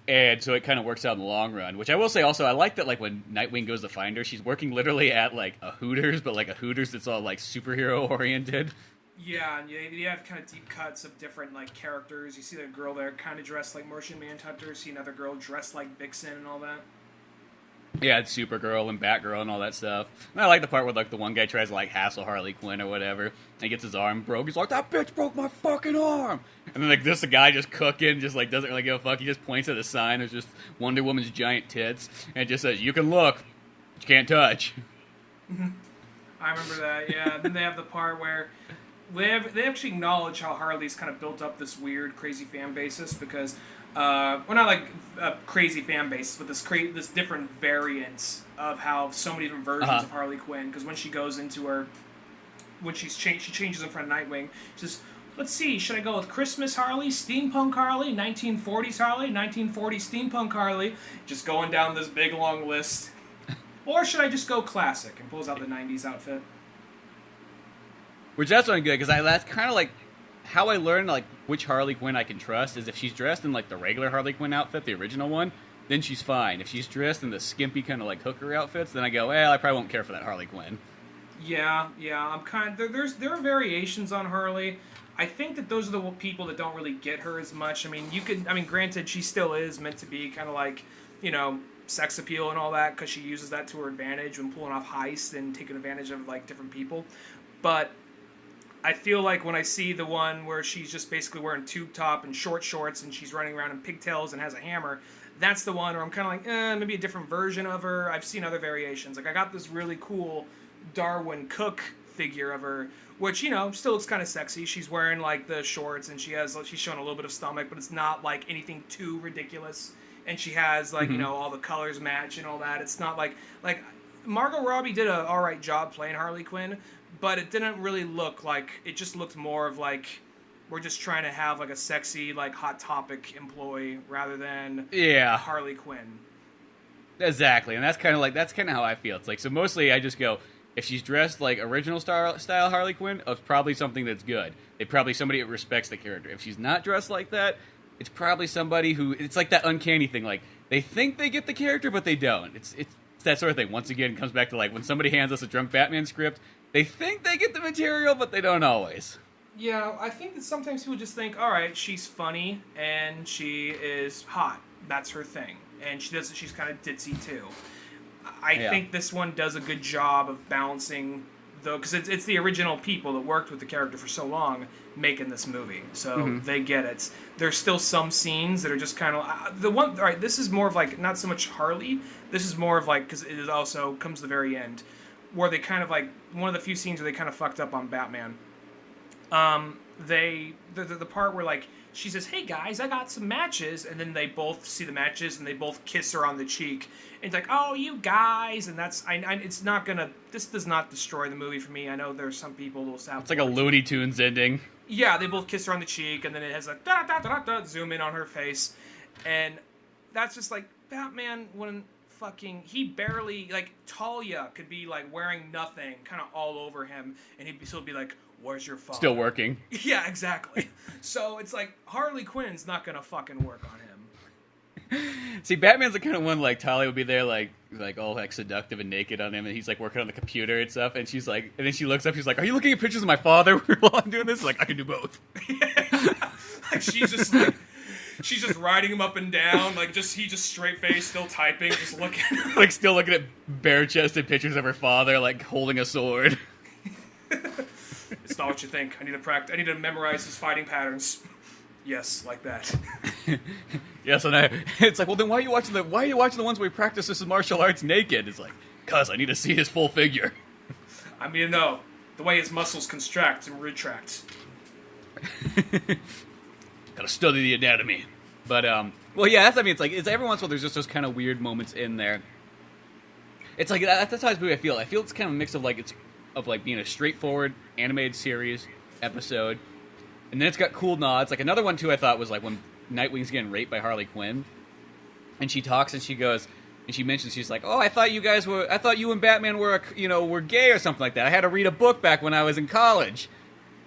And so it kind of works out in the long run, which I will say also, I like that, like, when Nightwing goes to find her, she's working literally at, like, a Hooters, but, like, a Hooters that's all, like, superhero-oriented. Yeah, and you have kind of deep cuts of different, like, characters. You see that girl there kind of dressed like Martian Manhunter, see another girl dressed like Vixen and all that. Yeah, it's Supergirl and Batgirl and all that stuff. And I like the part where, like, the one guy tries to, like, hassle Harley Quinn or whatever, and he gets his arm broke. He's like, that bitch broke my fucking arm! And then, like, this the guy just cooking, just, like, doesn't really give a fuck. He just points at a sign. There's just Wonder Woman's giant tits, and it just says, you can look, but you can't touch. I remember that, yeah. Then they have the part where they actually acknowledge how Harley's kind of built up this weird, crazy fan basis because, well, not like a crazy fan base, but this different variants of how so many different versions of Harley Quinn. Because when she goes into her, when she changes in front of Nightwing, she says, let's see, should I go with Christmas Harley, Steampunk Harley, 1940s Harley, 1940s Steampunk Harley? Just going down this big long list. Or should I just go classic and pulls out the 90s outfit? Which that's what I'm good, because that's kind of like how I learned like which Harley Quinn I can trust is if she's dressed in like the regular Harley Quinn outfit, the original one, then she's fine. If she's dressed in the skimpy kind of like hooker outfits, then I go, well, I probably won't care for that Harley Quinn. Yeah, I'm kind of, there are variations on Harley. I think that those are the people that don't really get her as much. I mean, granted, she still is meant to be kind of like, you know, sex appeal and all that because she uses that to her advantage when pulling off heists and taking advantage of like different people. But I feel like when I see the one where she's just basically wearing tube top and short shorts and she's running around in pigtails and has a hammer, that's the one where I'm kind of like, maybe a different version of her. I've seen other variations. Like I got this really cool Darwin Cook figure of her, which, you know, still looks kind of sexy. She's wearing like the shorts and she's showing a little bit of stomach, but it's not like anything too ridiculous. And she has like, you know, all the colors match and all that. It's not like Margot Robbie did a all right job playing Harley Quinn, but it didn't really look like, it just looked more of like, we're just trying to have like a sexy, like Hot Topic employee rather than Harley Quinn. Exactly, and that's kind of how I feel. It's like, so mostly I just go, if she's dressed like original style Harley Quinn, it's probably something that's good. It's probably somebody that respects the character. If she's not dressed like that, it's probably somebody who, it's like that uncanny thing, like they think they get the character, but they don't. It's that sort of thing. Once again, it comes back to like when somebody hands us a drunk Batman script, they think they get the material, but they don't always. Yeah, I think that sometimes people just think, all right, she's funny and she is hot. That's her thing. And she's kind of ditzy too. I think this one does a good job of balancing, though, because it's the original people that worked with the character for so long making this movie, so they get it. There's still some scenes that are just kind of all right. This is more of like not so much Harley. This is more of like, because it also comes to the very end, where they kind of like one of the few scenes where they kind of fucked up on Batman. The part where like she says, "Hey guys, I got some matches," and then they both see the matches and they both kiss her on the cheek. And it's like, "Oh, you guys," and that's it's not gonna. This does not destroy the movie for me. I know there's some people who will say it's like a Looney Tunes ending. Yeah, they both kiss her on the cheek, and then it has a da da da da zoom in on her face, and that's just like Batman when fucking he barely like Talia could be like wearing nothing, kind of all over him, and he'd still be like, "Where's your father?" Still working. Yeah, exactly. So it's like Harley Quinn's not gonna fucking work on him. See, Batman's the kind of one like Talia would be there like all like seductive and naked on him, and he's like working on the computer and stuff, and she's like, and then she looks up, she's like, "Are you looking at pictures of my father while I'm doing this?" Like, I can do both. Like she's just riding him up and down, like he just straight face, still typing, just looking, like still looking at bare chested pictures of her father, like holding a sword. It's not what you think. I need to practice. I need to memorize his fighting patterns. Yes, like that. Yes, and it's like, well, then why are you watching the ones where he practices martial arts naked? It's like, cause I need to see his full figure. I mean, no, the way his muscles contract and retract. Gotta study the anatomy. But well, yeah, that's, I mean, it's every once in a while there's just those kind of weird moments in there. It's like that's how I feel. I feel it's kind of a mix of like being a straightforward animated series episode, and then it's got cool nods. Like another one too, I thought was like when Nightwing's getting raped by Harley Quinn, and she talks and she goes and she mentions, she's like, "Oh, I thought you and Batman were were gay or something like that. I had to read a book back when I was in college."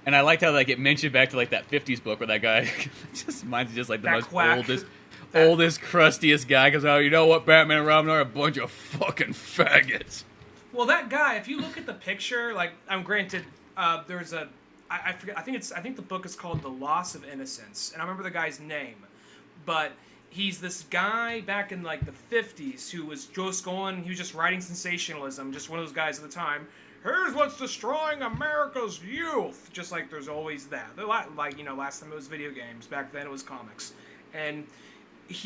And I liked how like it mentioned back to like that 50s book where that guy just reminds me just like the most oldest, crustiest guy goes, "Oh, you know what, Batman and Robin are a bunch of fucking faggots." Well, that guy, if you look at the picture, like, I'm granted, there's I forget, I think the book is called The Loss of Innocence, and I remember the guy's name, but he's this guy back in like the 50s who was he was just writing sensationalism, just one of those guys at the time. Here's what's destroying America's youth. Just like there's always that. Like, last time it was video games. Back then it was comics. And if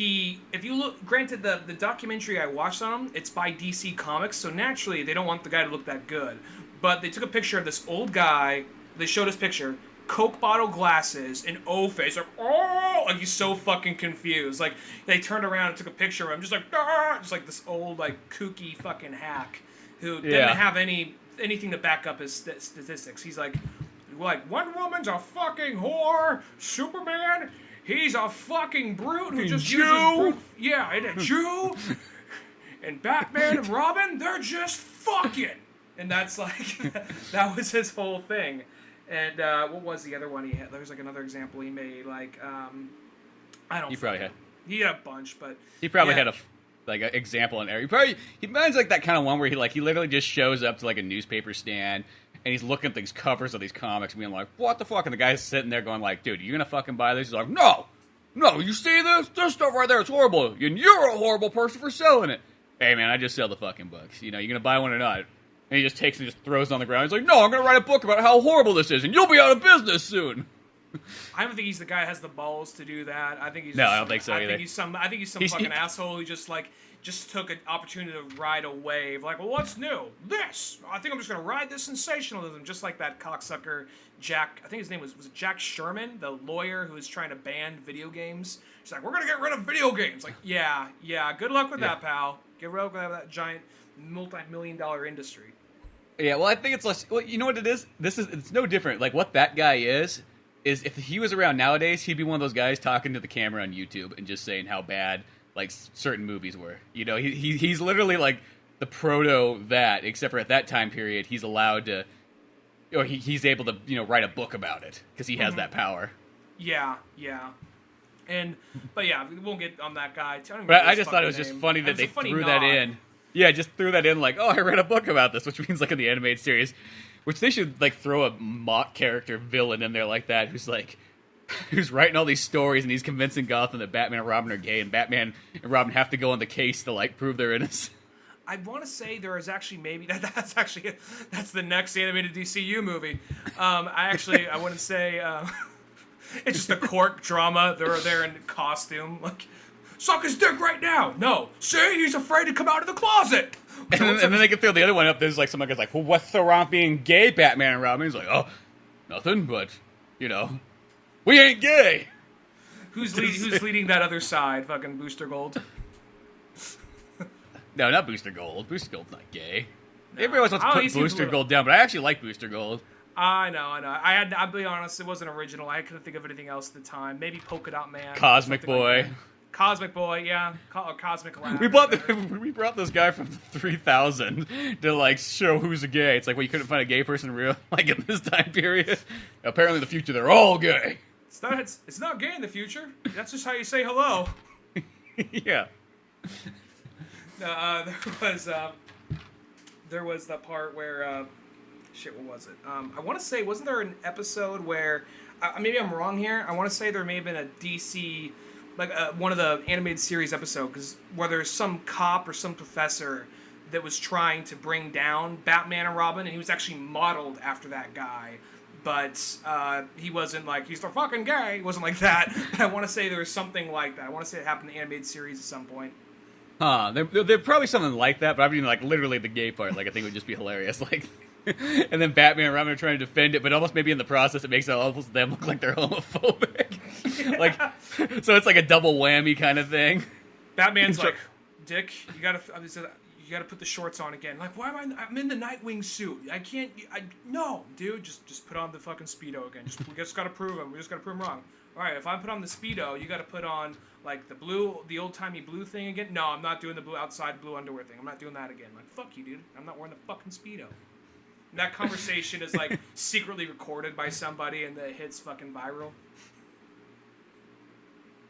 you look, granted the documentary I watched on him, it's by DC Comics, so naturally they don't want the guy to look that good. But they took a picture of this old guy, they showed his picture, Coke bottle glasses, and face, like he's so fucking confused. Like, they turned around and took a picture of him, just like this old, like, kooky fucking hack who didn't have anything to back up his statistics. He's like Wonder Woman's a fucking whore. Superman, he's a fucking brute who just uses brute. Yeah, and a Jew. And Batman and Robin, they're just fucking. And that's like that was his whole thing. And what was the other one he had? There was like another example he made. Like I don't. He had a bunch, but he probably had an example in there. He reminds like that kind of one where he literally just shows up to like a newspaper stand and he's looking at these covers of these comics, being like, "What the fuck?" And the guy's sitting there going like, "Dude, you gonna fucking buy this?" He's like, "No, you see this? This stuff right there, it's horrible, and you're a horrible person for selling it." Hey man, I just sell the fucking books. You gonna buy one or not? And he just takes and just throws it on the ground. He's like, "No, I'm gonna write a book about how horrible this is, and you'll be out of business soon." I don't think he's the guy who has the balls to do that. I think he's I don't think so either. I think he's some fucking asshole who just took an opportunity to ride a wave. Like, well, what's new? This. I think I'm just gonna ride this sensationalism, just like that cocksucker Jack. I think his name was it Jack Sherman, the lawyer who was trying to ban video games. He's like, "We're gonna get rid of video games." Like, yeah. Good luck with that, pal. Get rid of that giant multi-million-dollar industry. Yeah, well, I think it's less. Well, you know what it is? It's no different. Like what that guy is if he was around nowadays, he'd be one of those guys talking to the camera on YouTube and just saying how bad like certain movies were. He's literally like the proto that, except for at that time period, he's allowed to, or he's able to write a book about it because he has that power. Yeah. But yeah, we won't get on that guy. But I just thought it was just funny that they threw that in. Yeah, just threw that in like, "Oh, I read a book about this," which means like in the animated series, which they should like throw a mock character villain in there like that, who's writing all these stories and he's convincing Gotham that Batman and Robin are gay, and Batman and Robin have to go on the case to like prove their innocence. I want to say there is actually maybe that's the next animated DCU movie. I wouldn't say it's just a court drama. They're there in costume, like, "Suck his dick right now." No, see, he's afraid to come out of the closet. And then they can throw the other one up. There's like some guy's like, "Well, what's the wrong being gay, Batman and Robin?" He's like, "Oh, nothing, but we ain't gay." Who's leading that other side? Fucking Booster Gold. No, not Booster Gold. Booster Gold's not gay. No. Everybody always wants to put Booster Gold down, but I actually like Booster Gold. I know. I'll be honest, it wasn't original. I couldn't think of anything else at the time. Maybe Polka Dot Man. Cosmic Boy. Like Cosmic Boy, yeah. Or Cosmic Lab. We brought this guy from 3000 to like show who's a gay. It's like, well, you couldn't find a gay person in this time period. Apparently in the future they're all gay. It's not gay in the future. That's just how you say hello. Yeah. There was that part where what was it? I want to say, wasn't there an episode where maybe I'm wrong here? I want to say there may have been a DC, like one of the animated series episodes, where there's some cop or some professor that was trying to bring down Batman and Robin, and he was actually modeled after that guy. but he wasn't like, he's the fucking gay. He wasn't like that. But I want to say there was something like that. I want to say it happened in the animated series at some point. Huh? There's probably something like that, but I mean, like literally the gay part. Like I think it would just be hilarious. Like, and then Batman and Robin are trying to defend it, but almost maybe in the process it makes it almost them look like they're homophobic. Like, so it's like a double whammy kind of thing. Batman's like, Dick, you gotta put the shorts on again. Like, why am I'm in the Nightwing suit. I can't. No, dude, just put on the fucking Speedo again. We just gotta prove him. We just gotta prove him wrong. All right, if I put on the Speedo, you gotta put on like the old timey blue thing again. No, I'm not doing the outside blue underwear thing. I'm not doing that again. Like, fuck you, dude. I'm not wearing the fucking Speedo. And that conversation is like secretly recorded by somebody, and it hits fucking viral.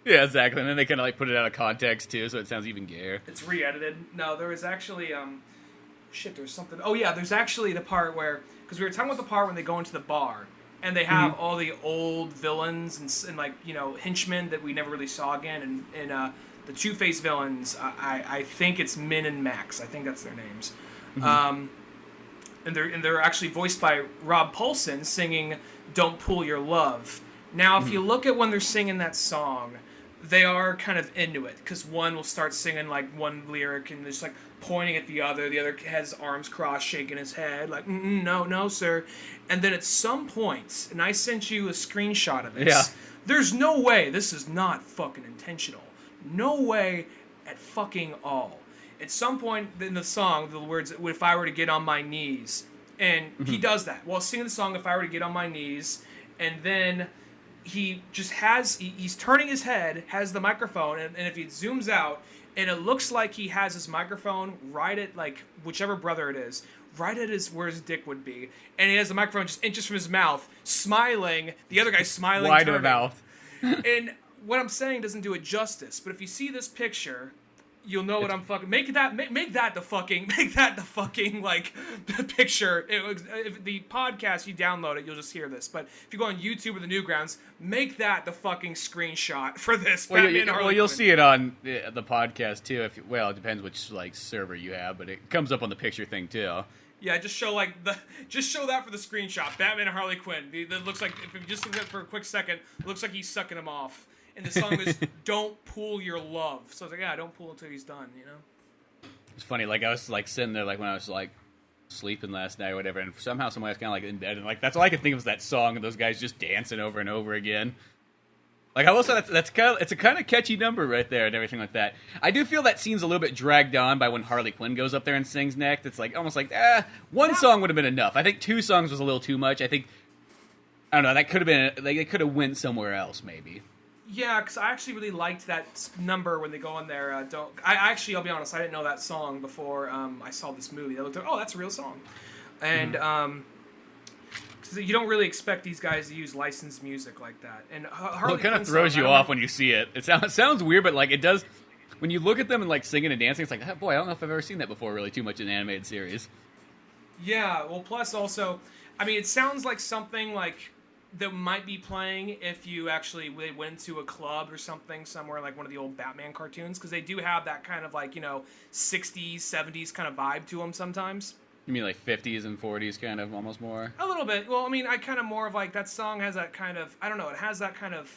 Yeah, exactly. And then they kind of like put it out of context too, so it sounds even gayer. It's re-edited. No, there was actually there was something. Oh yeah, there's actually the part where, because we were talking about the part when they go into the bar and they have all the old villains and like, you know, henchmen that we never really saw again, and the Two-Face villains. I think it's Min and Max. I think that's their names. And they're actually voiced by Rob Paulsen singing "Don't Pull Your Love." Now, if you look at when they're singing that song, they are kind of into it, because one will start singing like one lyric and just like pointing at the other has arms crossed, shaking his head like, no, sir. And then at some point, and I sent you a screenshot of this, there's no way this is not fucking intentional. No way at fucking all. At some point in the song, the words, "If I were to get on my knees," and he does that while singing the song, "If I were to get on my knees," and then he just he's turning his head, has the microphone, and if he zooms out, and it looks like he has his microphone right at, like, whichever brother it is, right at where his dick would be, and he has the microphone just inches from his mouth, smiling, the other guy's smiling, wide of mouth. And what I'm saying doesn't do it justice, but if you see this picture, you'll know what I'm fucking... Make that the fucking, like, the picture. If the podcast, you download it, you'll just hear this. But if you go on YouTube or the Newgrounds, make that the fucking screenshot for this. Well, you'll see it on the podcast, too. It depends which, like, server you have, but it comes up on the picture thing, too. Yeah, just show that for the screenshot. Batman and Harley Quinn. That looks like, if you just look at it for a quick second, it looks like he's sucking him off. And the song is "Don't Pull Your Love." So I was like, yeah, don't pull until he's done, you know? It's funny, like, I was, like, sitting there, like, when I was, like, sleeping last night or whatever, and somehow somebody was kind of, like, in bed, and, like, that's all I could think of was that song, and those guys just dancing over and over again. Like, I will say it's a kind of catchy number right there and everything like that. I do feel that scene's a little bit dragged on by when Harley Quinn goes up there and sings next. It's, like, almost like, one song would have been enough. I think 2 songs was a little too much. I don't know, that could have been, like, they could have went somewhere else, maybe. Yeah, because I actually really liked that number when they go in there. I'll be honest, I didn't know that song before I saw this movie. I looked at, that's a real song. And cause you don't really expect these guys to use licensed music like that. And Harley it kind of throws you off when you see it. It sounds weird, but like it does, when you look at them and like singing and dancing, it's like, oh, boy, I don't know if I've ever seen that before really too much in an animated series. Yeah, well, plus also, I mean, it sounds like something like that might be playing if you actually went to a club or something somewhere like one of the old Batman cartoons, because they do have that kind of like, 60s, 70s kind of vibe to them sometimes. You mean like 50s and 40s kind of, almost more? A little bit. Well, I mean, I kind of more of like, that song has that kind of, I don't know, it has that kind of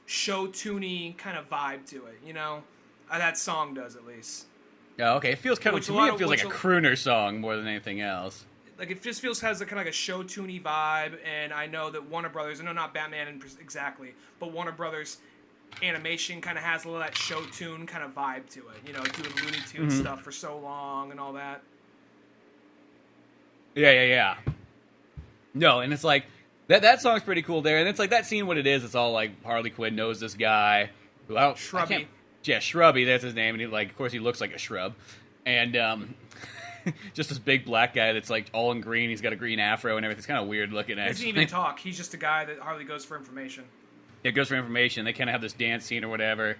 show-tuney kind of vibe to it, That song does, at least. Yeah, okay. It feels kind of, to me, it feels like a crooner song more than anything else. Like, it just has a kind of like a show-tuney vibe, and I know that Warner Brothers, I know not Batman exactly, but Warner Brothers animation kind of has a little of that show-tune kind of vibe to it, doing Looney Tunes stuff for so long and all that. Yeah. No, and it's like, that song's pretty cool there, and it's like, that scene, what it is, it's all like, Harley Quinn knows this guy, who Shrubby. Yeah, Shrubby, that's his name, and he, like, of course he looks like a shrub, and, just this big black guy that's like all in green. He's got a green afro and everything. It's kind of weird looking. Actually, he doesn't even talk. He's just a guy that Harley goes for information. Yeah, goes for information. They kind of have this dance scene or whatever,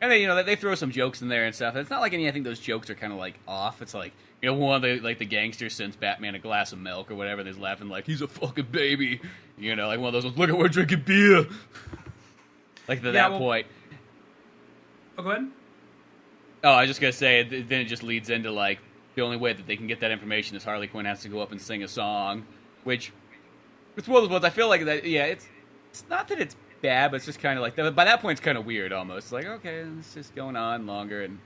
and then they throw some jokes in there and stuff. It's not like I think those jokes are kind of like off. It's like one of the gangsters sends Batman a glass of milk or whatever. And he's laughing like he's a fucking baby. Like one of those ones. Look at we're drinking beer. Like that point. Oh, go ahead. Oh, I was just gonna say. Then it just leads into like. The only way that they can get that information is Harley Quinn has to go up and sing a song, which It's one of those ones. I feel like that. Yeah, it's not that it's bad, but it's just kind of like by that point it's kind of weird almost. Like okay, it's just going on longer and.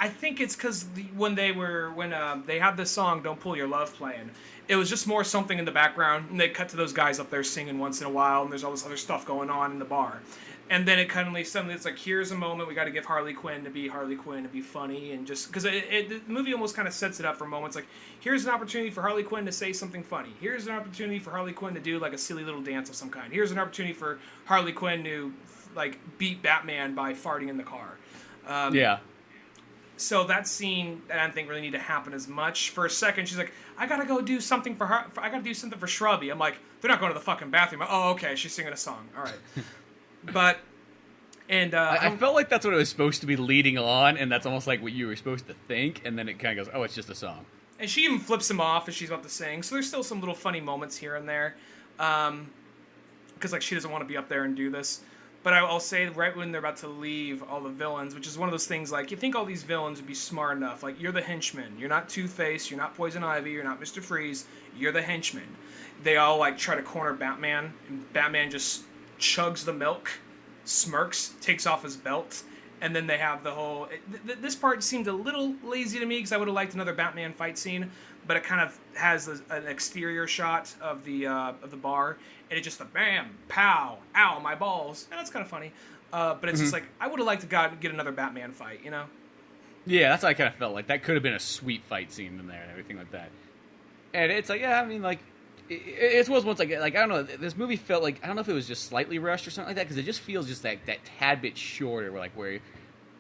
I think it's because when they had this song "Don't Pull Your Love" playing, it was just more something in the background, and they cut to those guys up there singing once in a while, and there's all this other stuff going on in the bar, and then it kind of suddenly it's like here's a moment we got to give Harley Quinn to be Harley Quinn to be funny, and just because the movie almost kind of sets it up for moments like here's an opportunity for Harley Quinn to say something funny, here's an opportunity for Harley Quinn to do like a silly little dance of some kind, here's an opportunity for Harley Quinn to like beat Batman by farting in the car. Yeah. So that scene, I don't think really need to happen as much. For a second, she's like, "I gotta go do something for her. I gotta do something for Shrubby." I'm like, "They're not going to the fucking bathroom." Oh, okay, she's singing a song. All right, but I felt like that's what it was supposed to be leading on, and that's almost like what you were supposed to think, and then it kind of goes, "Oh, it's just a song." And she even flips him off as she's about to sing. So there's still some little funny moments here and there, because like she doesn't want to be up there and do this. But I'll say right when they're about to leave all the villains, which is one of those things like you think all these villains would be smart enough. Like you're the henchman. You're not Two-Face. You're not Poison Ivy. You're not Mr. Freeze. You're the henchman. They all like try to corner Batman, and Batman just chugs the milk, smirks, takes off his belt, and then they have the whole. This part seemed a little lazy to me because I would have liked another Batman fight scene, but it kind of has an exterior shot of the bar. And it just a bam, pow, ow, my balls. And that's kind of funny. But it's just like, I would have liked to get another Batman fight, you know? Yeah, that's what I kind of felt like. That could have been a sweet fight scene in there and everything like that. And it's like, yeah, I mean, like, it was once like, I don't know, this movie felt like, I don't know if it was just slightly rushed or something like that, because it just feels just that tad bit shorter, where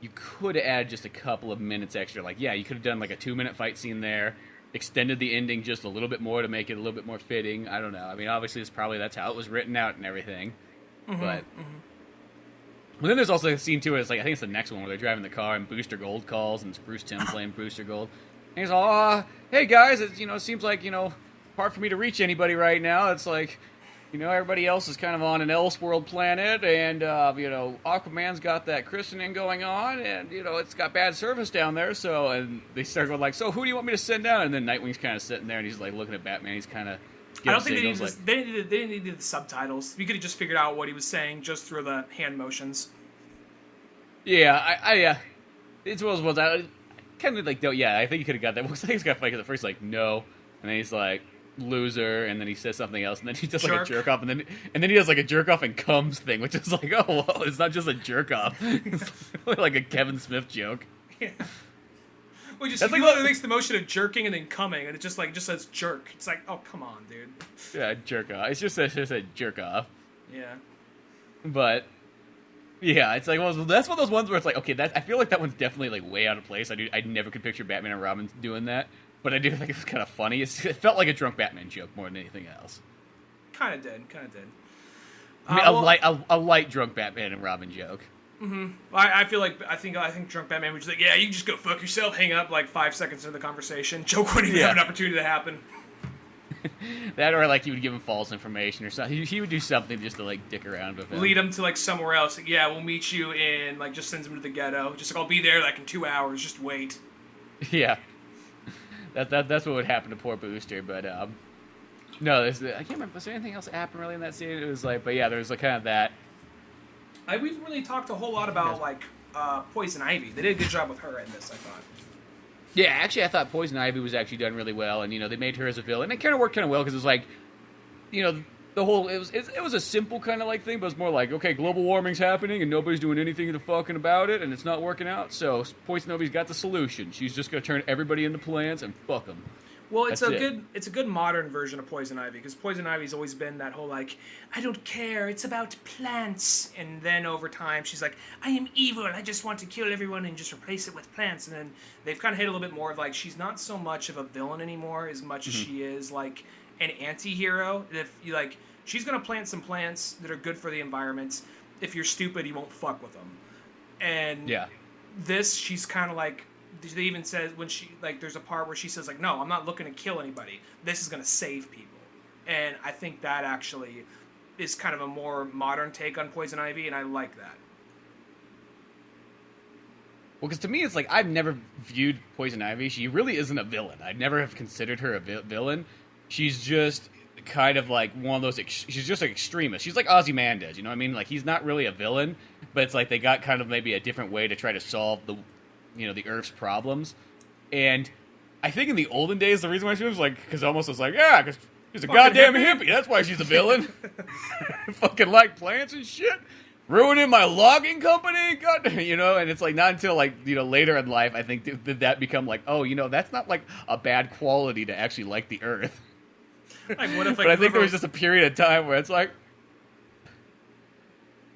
you could have added just a couple of minutes extra. Like, yeah, you could have done like a 2-minute fight scene there, extended the ending just a little bit more to make it a little bit more fitting. I don't know. I mean, obviously, that's how it was written out and everything. But then there's also a scene too where it's like, I think it's the next one where they're driving the car and Booster Gold calls and it's Bruce Timm playing Booster Gold. And he's all, hey guys, it seems like, hard for me to reach anybody right now. It's like, everybody else is kind of on an Elseworld planet, and, Aquaman's got that christening going on, and, it's got bad service down there, so, and they start going like, so who do you want me to send down? And then Nightwing's kind of sitting there, and he's, like, looking at Batman, he's kind of I don't think they needed the subtitles. You could have just figured out what he was saying just through the hand motions. Yeah, it's one of those ones, I kind of like, yeah, I think you could have got that. I think it's got funny, because at first, like, no, and then he's like, loser, and then he says something else, and then he does like a jerk off, and then he does like a jerk off and comes thing, which is like, oh, well, it's not just a jerk off, it's like a Kevin Smith joke. Yeah. Well, he literally makes the motion of jerking and then coming, and it just says jerk. It's like, oh, come on, dude. Yeah, jerk off. It's just a jerk off. Yeah. But yeah, it's like, well, that's one of those ones where it's like, okay, I feel like that one's definitely like way out of place. I never could picture Batman and Robin doing that. But I do think it's kind of funny. It felt like a drunk Batman joke more than anything else. Kind of did. I mean, a light drunk Batman and Robin joke. Mm-hmm. I think drunk Batman was just like, yeah, you just go fuck yourself, hang up like 5 seconds into the conversation. Joke wouldn't even have an opportunity to happen. That, or like he would give him false information or something. He would do something just to like dick around with him. Lead him to like somewhere else. Like, yeah, we'll meet you in, like, just sends him to the ghetto. Just like, I'll be there like in 2 hours. Just wait. Yeah. That's what would happen to poor Booster, but no, I can't remember. Was there anything else that happened really in that scene? It was like, but yeah, there was like kind of that. We've really talked a whole lot about like Poison Ivy. They did a good job with her in this, I thought. Yeah, actually, I thought Poison Ivy was actually done really well, and they made her as a villain. And it kind of worked kind of well because it was like, the whole it was a simple kind of like thing, but it's more like, okay, global warming's happening and nobody's doing anything to fucking about it, and it's not working out. So Poison Ivy's got the solution. She's just gonna turn everybody into plants and fuck them. Well, it's a good modern version of Poison Ivy, because Poison Ivy's always been that whole like, I don't care, it's about plants, and then over time she's like, I am evil, I just want to kill everyone and just replace it with plants, and then they've kind of hit a little bit more of like, she's not so much of a villain anymore as much as she is like an anti-hero. If you like, she's gonna plant some plants that are good for the environment. If you're stupid, you won't fuck with them. And yeah, this, she's kind of like, they even said when she, like, there's a part where she says like, no, I'm not looking to kill anybody. This is gonna save people. And I think that actually is kind of a more modern take on Poison Ivy, and I like that. Well, because to me, it's like, I've never viewed Poison Ivy. She really isn't a villain. I'd never have considered her a villain. She's just kind of like one of those. She's just an extremist. She's like Ozymandias, you know what I mean? Like he's not really a villain, but it's like they got kind of maybe a different way to try to solve the Earth's problems. And I think in the olden days, the reason why she was like, because almost was like, yeah, because she's a goddamn hippie. That's why she's a villain. Fucking like plants and shit. Ruining my logging company, God, you know, and it's like not until like, you know, later in life, I think did that become like, oh, you know, that's not like a bad quality to actually like the Earth. Like, what if, like, but I think there was just a period of time where it's like,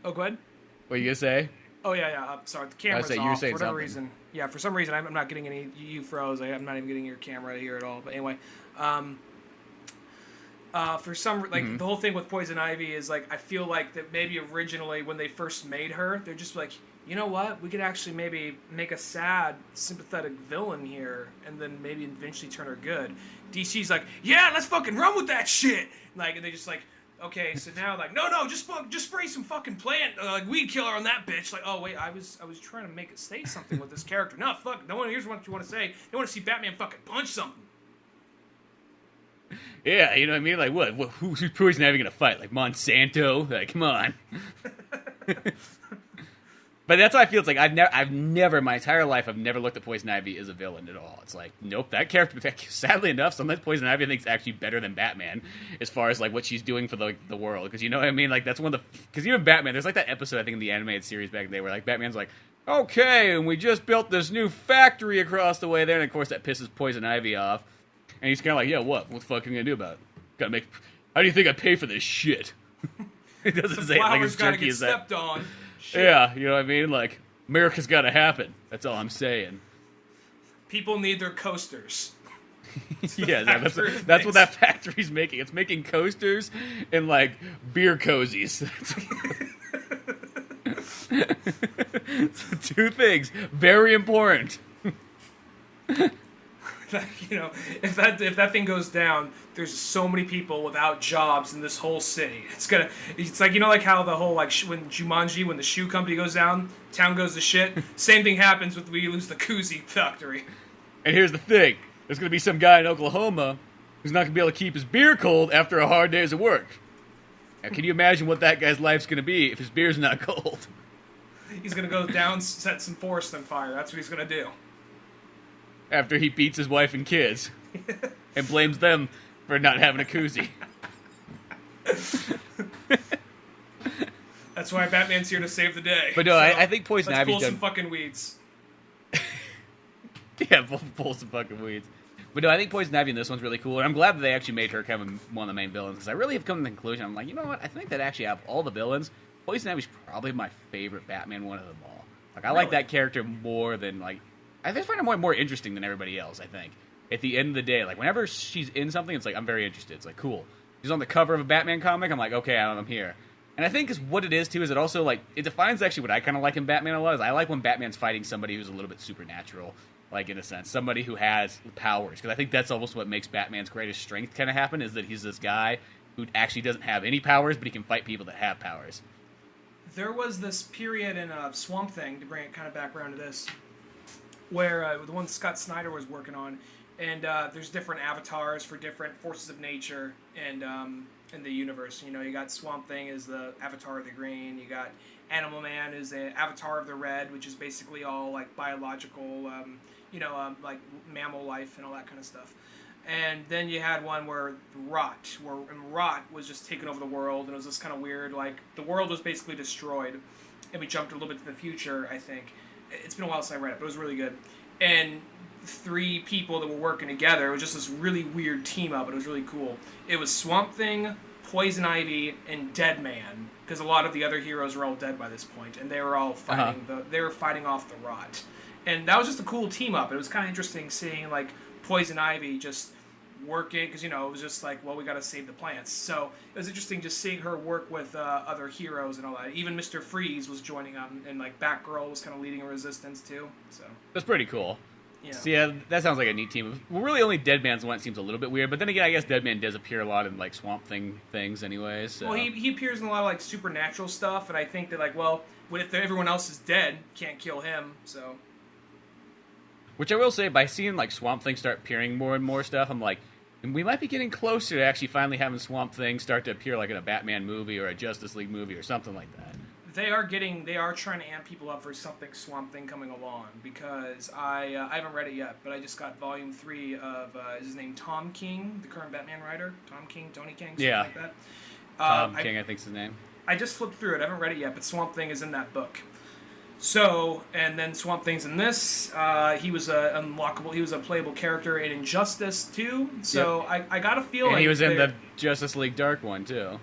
oh, go ahead. what are you gonna say? Oh yeah. Sorry, the camera's you were off saying for whatever something. reason. Yeah, for some reason I'm not getting any. You froze. I'm not even getting your camera here at all. But anyway, for some the whole thing with Poison Ivy is like I feel like that maybe originally when they first made her, they're just like, you know what, we could actually maybe make a sad, sympathetic villain here, and then maybe eventually turn her good. DC's like, yeah, let's fucking run with that shit. Like, and they just like, okay, so now like, no, just spray some fucking plant like weed killer on that bitch. Like, oh wait, I was trying to make it say something with this character. No, fuck, no one hears what you want to say. They want to see Batman fucking punch something. Yeah, you know what I mean? Like, what who's Poison Ivy gonna fight? Like Monsanto? Like, come on. But that's how I feel. It's like I've never in my entire life I've never looked at Poison Ivy as a villain at all. It's like, nope, that character. Sadly enough, sometimes Poison Ivy I think is actually better than Batman as far as like what she's doing for the world. Because you know what I mean? Like that's one of the because even Batman, there's like that episode I think in the animated series back in the day where like Batman's like, okay, and we just built this new factory across the way there, and of course that pisses Poison Ivy off, and he's kind of like, yeah, what the fuck are you gonna do about it? Gotta make. How do you think I pay for this shit? It doesn't say it like as jerky as that. Stepped on. Shit. Yeah, you know what I mean? Like, America's got to happen. That's all I'm saying. People need their coasters. Yeah, that's what that factory's making. It's making coasters and, like, beer cozies. Two things. Very important. You know, if that thing goes down, there's so many people without jobs in this whole city. It's like, you know, like how the whole like when Jumanji, when the shoe company goes down, town goes to shit. Same thing happens with we lose the koozie factory. And here's the thing: there's gonna be some guy in Oklahoma who's not gonna be able to keep his beer cold after a hard day's of work. Now, can you imagine what that guy's life's gonna be if his beer's not cold? He's gonna go down, set some forest on fire. That's what he's gonna do. After he beats his wife and kids and blames them for not having a koozie. That's why Batman's here to save the day. But no, so, I think Poison Ivy's Ivy's pull done. some fucking weeds. Yeah, pull some fucking weeds. But no, I think Poison Ivy in this one's really cool, and I'm glad that they actually made her kind of one of the main villains, because I really have come to the conclusion, I'm like, you know what, I think that actually out of all the villains, Poison Ivy's probably my favorite Batman one of them all. Like, I like that character more than, like, I just find her more interesting than everybody else, I think. At the end of the day, like, whenever she's in something, it's like, I'm very interested. It's like, cool. She's on the cover of a Batman comic, I'm like, okay, I'm here. And I think what it is, too, is it also, like, it defines actually what I kind of like in Batman a lot, is I like when Batman's fighting somebody who's a little bit supernatural, like, in a sense. Somebody who has powers. Because I think that's almost what makes Batman's greatest strength kind of happen, is that he's this guy who actually doesn't have any powers, but he can fight people that have powers. There was this period in Swamp Thing, to bring it kind of back around to this, where the one Scott Snyder was working on, and there's different avatars for different forces of nature and in the universe. You know, you got Swamp Thing as the avatar of the green, you got Animal Man as the avatar of the red, which is basically all like biological, like mammal life and all that kind of stuff. And then you had one where Rot was just taking over the world, and it was this kind of weird, like, the world was basically destroyed, and we jumped a little bit to the future, I think. It's been a while since I read it, but it was really good. And 3 people that were working together, it was just this really weird team up, but it was really cool. It was Swamp Thing, Poison Ivy, and Deadman, because a lot of the other heroes were all dead by this point, and they were all fighting they were fighting off the Rot. And that was just a cool team up. It was kind of interesting seeing, like, Poison Ivy just working, because, you know, it was just like, well, we got to save the plants. So it was interesting just seeing her work with other heroes and all that. Even Mr. Freeze was joining them, and like Batgirl was kind of leading a resistance too. So that's pretty cool. Yeah. So yeah, that sounds like a neat team. Well, really, only Deadman's one seems a little bit weird, but then again, I guess Deadman does appear a lot in like Swamp Thing things, anyways. So. Well, he appears in a lot of like supernatural stuff, and I think that like, well, if everyone else is dead, can't kill him. So. Which I will say, by seeing like Swamp Thing start appearing more and more stuff, I'm like, And we might be getting closer to actually finally having Swamp Thing start to appear like in a Batman movie or a Justice League movie or something like that. They are trying to amp people up for something Swamp Thing coming along, because I haven't read it yet, but I just got volume 3 of is his name Tom King, the current Batman writer, Tony King, something like that. Tom King, I think's his name. I just flipped through it. I haven't read it yet, but Swamp Thing is in that book. So, and then Swamp Thing's in this. He was he was a playable character in Injustice too. So yep. I got a feeling. And he was in the Justice League Dark one too.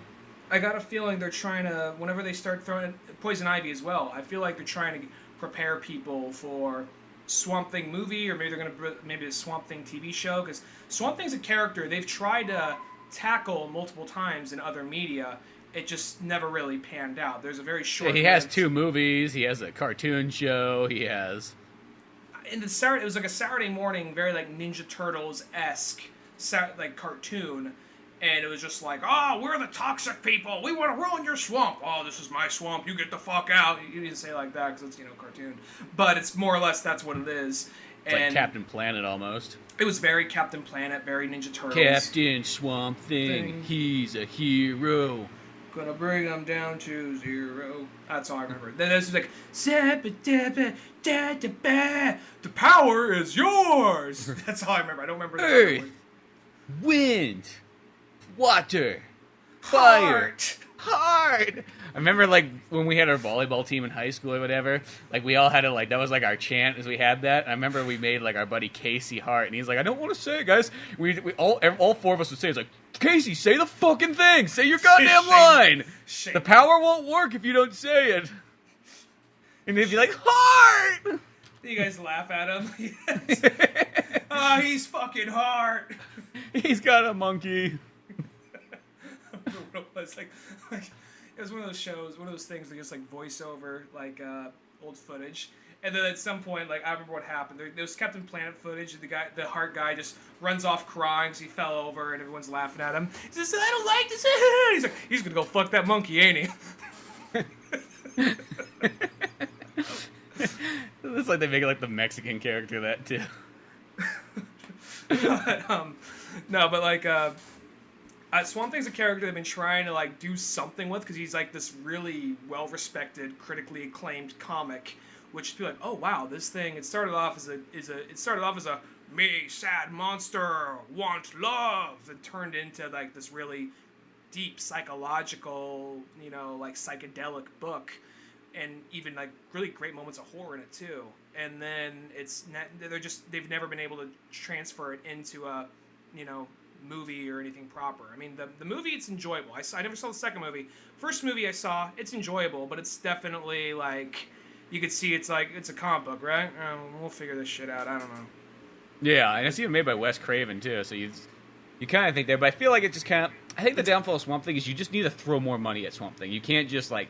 I got a feeling they're trying to, whenever they start throwing Poison Ivy as well, I feel like they're trying to prepare people for Swamp Thing movie, or maybe they're going to, maybe a Swamp Thing TV show, because Swamp Thing's a character they've tried to tackle multiple times in other media. It just never really panned out. There's a very short... Yeah, he has 2 movies, he has a cartoon show, he has... It was like a Saturday morning, very like Ninja Turtles-esque like cartoon. And it was just like, oh, we're the toxic people. We want to ruin your swamp. Oh, this is my swamp. You get the fuck out. You didn't say it like that because it's, cartoon. But it's more or less that's what it is. It's like Captain Planet almost. It was very Captain Planet, very Ninja Turtles. Captain Swamp Thing. He's a hero. Gonna bring them down to 0. That's all I remember. Then this was like, the power is yours. That's all I remember. I don't remember the Earth, wind, water, fire, heart. I remember like when we had our volleyball team in high school or whatever, like we all had to like, that was like our chant as we had that. And I remember we made like our buddy Casey Hart, and he's like, I don't want to say it, guys. We all 4 of us would say, it's like, Casey, say the fucking thing. Say your goddamn line. The power won't work if you don't say it. And they'd be like, Heart! You guys laugh at him. Oh, he's fucking Heart. He's got a monkey. It was like it was one of those shows, one of those things that just like voiceover, like old footage. And then at some point, like I remember what happened. There was Captain Planet footage. The Heart guy, just runs off crying because he fell over, and everyone's laughing at him. He says, "I don't like this." He's like, he's gonna go fuck that monkey, ain't he? It's like they make it like the Mexican character that too. No, but like Swamp Thing's a character they've been trying to like do something with, because he's like this really well-respected, critically acclaimed comic. Which people are like, oh wow, this thing. It started off as a me sad monster want love, and turned into like this really deep psychological, like psychedelic book, and even like really great moments of horror in it too. And then they've never been able to transfer it into a movie or anything proper. I mean, the movie, it's enjoyable. I never saw the second movie. First movie I saw, it's enjoyable, but it's definitely like. You could see it's like, it's a comic book, right? We'll figure this shit out. I don't know. Yeah, and it's even made by Wes Craven, too, so you kind of think there. But I feel like it just kind of... I think the downfall of Swamp Thing is you just need to throw more money at Swamp Thing. You can't just, like,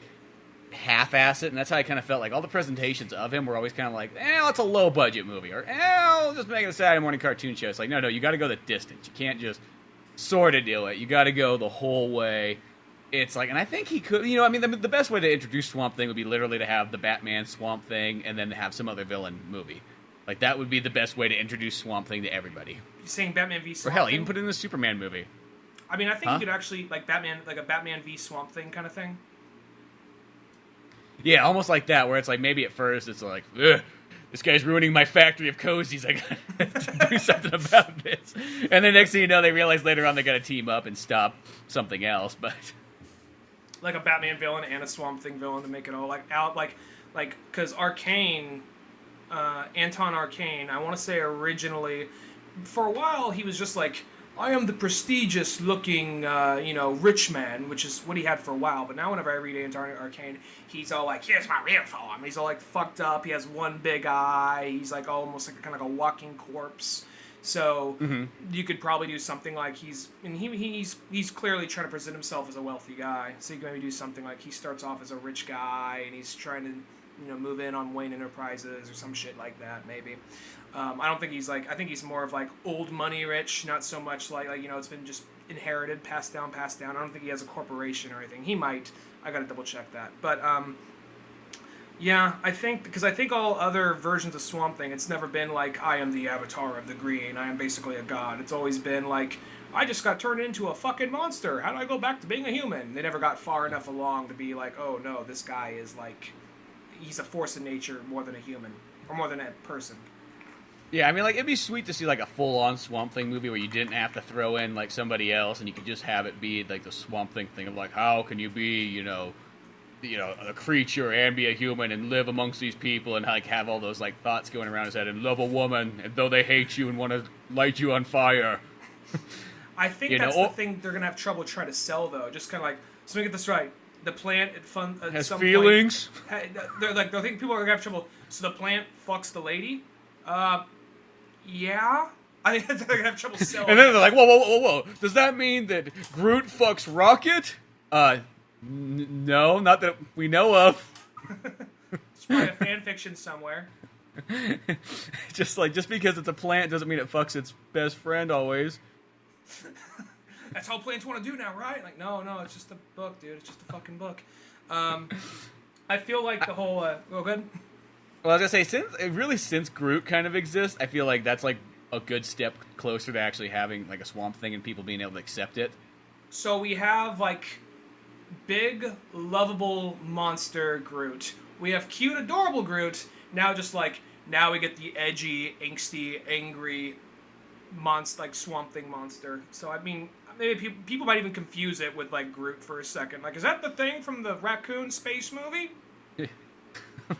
half-ass it, and that's how I kind of felt. Like, all the presentations of him were always kind of like, it's a low-budget movie, or, we'll just make it a Saturday morning cartoon show. It's like, no, you got to go the distance. You can't just sort of do it. You got to go the whole way. It's like, and I think he could, the best way to introduce Swamp Thing would be literally to have the Batman Swamp Thing and then have some other villain movie. Like, that would be the best way to introduce Swamp Thing to everybody. You're saying Batman v Swamp Or hell, Thing? even put it in the Superman movie. I mean, I think you could actually, like a Batman v Swamp Thing kind of thing. Yeah, almost like that, where it's like, maybe at first it's like, ugh, this guy's ruining my factory of cozies, I gotta do something about this. And then next thing you know, they realize later on they gotta team up and stop something else, but... Like a Batman villain and a Swamp Thing villain to make it all because Arcane, Anton Arcane, I want to say originally, for a while he was just like, I am the prestigious looking, rich man, which is what he had for a while. But now whenever I read Anton Arcane, he's all like, here's my real form. He's all like fucked up. He has one big eye. He's like almost like kind of like a walking corpse. So you could probably do something like he's clearly trying to present himself as a wealthy guy. So you can maybe do something like he starts off as a rich guy and he's trying to move in on Wayne Enterprises or some shit like that maybe. I don't think he's like, I think he's more of like old money rich, not so much like it's been just inherited, passed down. I don't think he has a corporation or anything. He might. I gotta double check that. But Yeah, I think all other versions of Swamp Thing, it's never been like I am the avatar of the green. I am basically a god. It's always been like I just got turned into a fucking monster. How do I go back to being a human? They never got far enough along to be like, oh no, this guy is like he's a force of nature more than a human or more than a person. Yeah, I mean, like, it'd be sweet to see, like, a full-on Swamp Thing movie where you didn't have to throw in, like, somebody else, and you could just have it be, like, the Swamp Thing thing of, like, how can you be, a creature and be a human and live amongst these people and, like, have all those, like, thoughts going around his head and love a woman, and though they hate you and want to light you on fire. I think that's the thing they're going to have trouble trying to sell, though. Just kind of like, so let me get this right. The plant has feelings. They're think people are going to have trouble. So the plant fucks the lady? Yeah. I think they're gonna have trouble selling. And then they're like, whoa. Does that mean that Groot fucks Rocket? No, not that we know of. It's probably a fan fiction somewhere. just because it's a plant doesn't mean it fucks its best friend always. That's how plants want to do now, right? Like, no, it's just a book, dude. It's just a fucking book. I feel like the whole. Go ahead. Well, I was gonna say, since Groot kind of exists, I feel like that's like a good step closer to actually having like a Swamp Thing and people being able to accept it. So we have like big, lovable monster Groot. We have cute, adorable Groot. Now we get the edgy, angsty, angry monster, like Swamp Thing monster. So I mean, maybe people might even confuse it with like Groot for a second. Like, is that the thing from the raccoon space movie?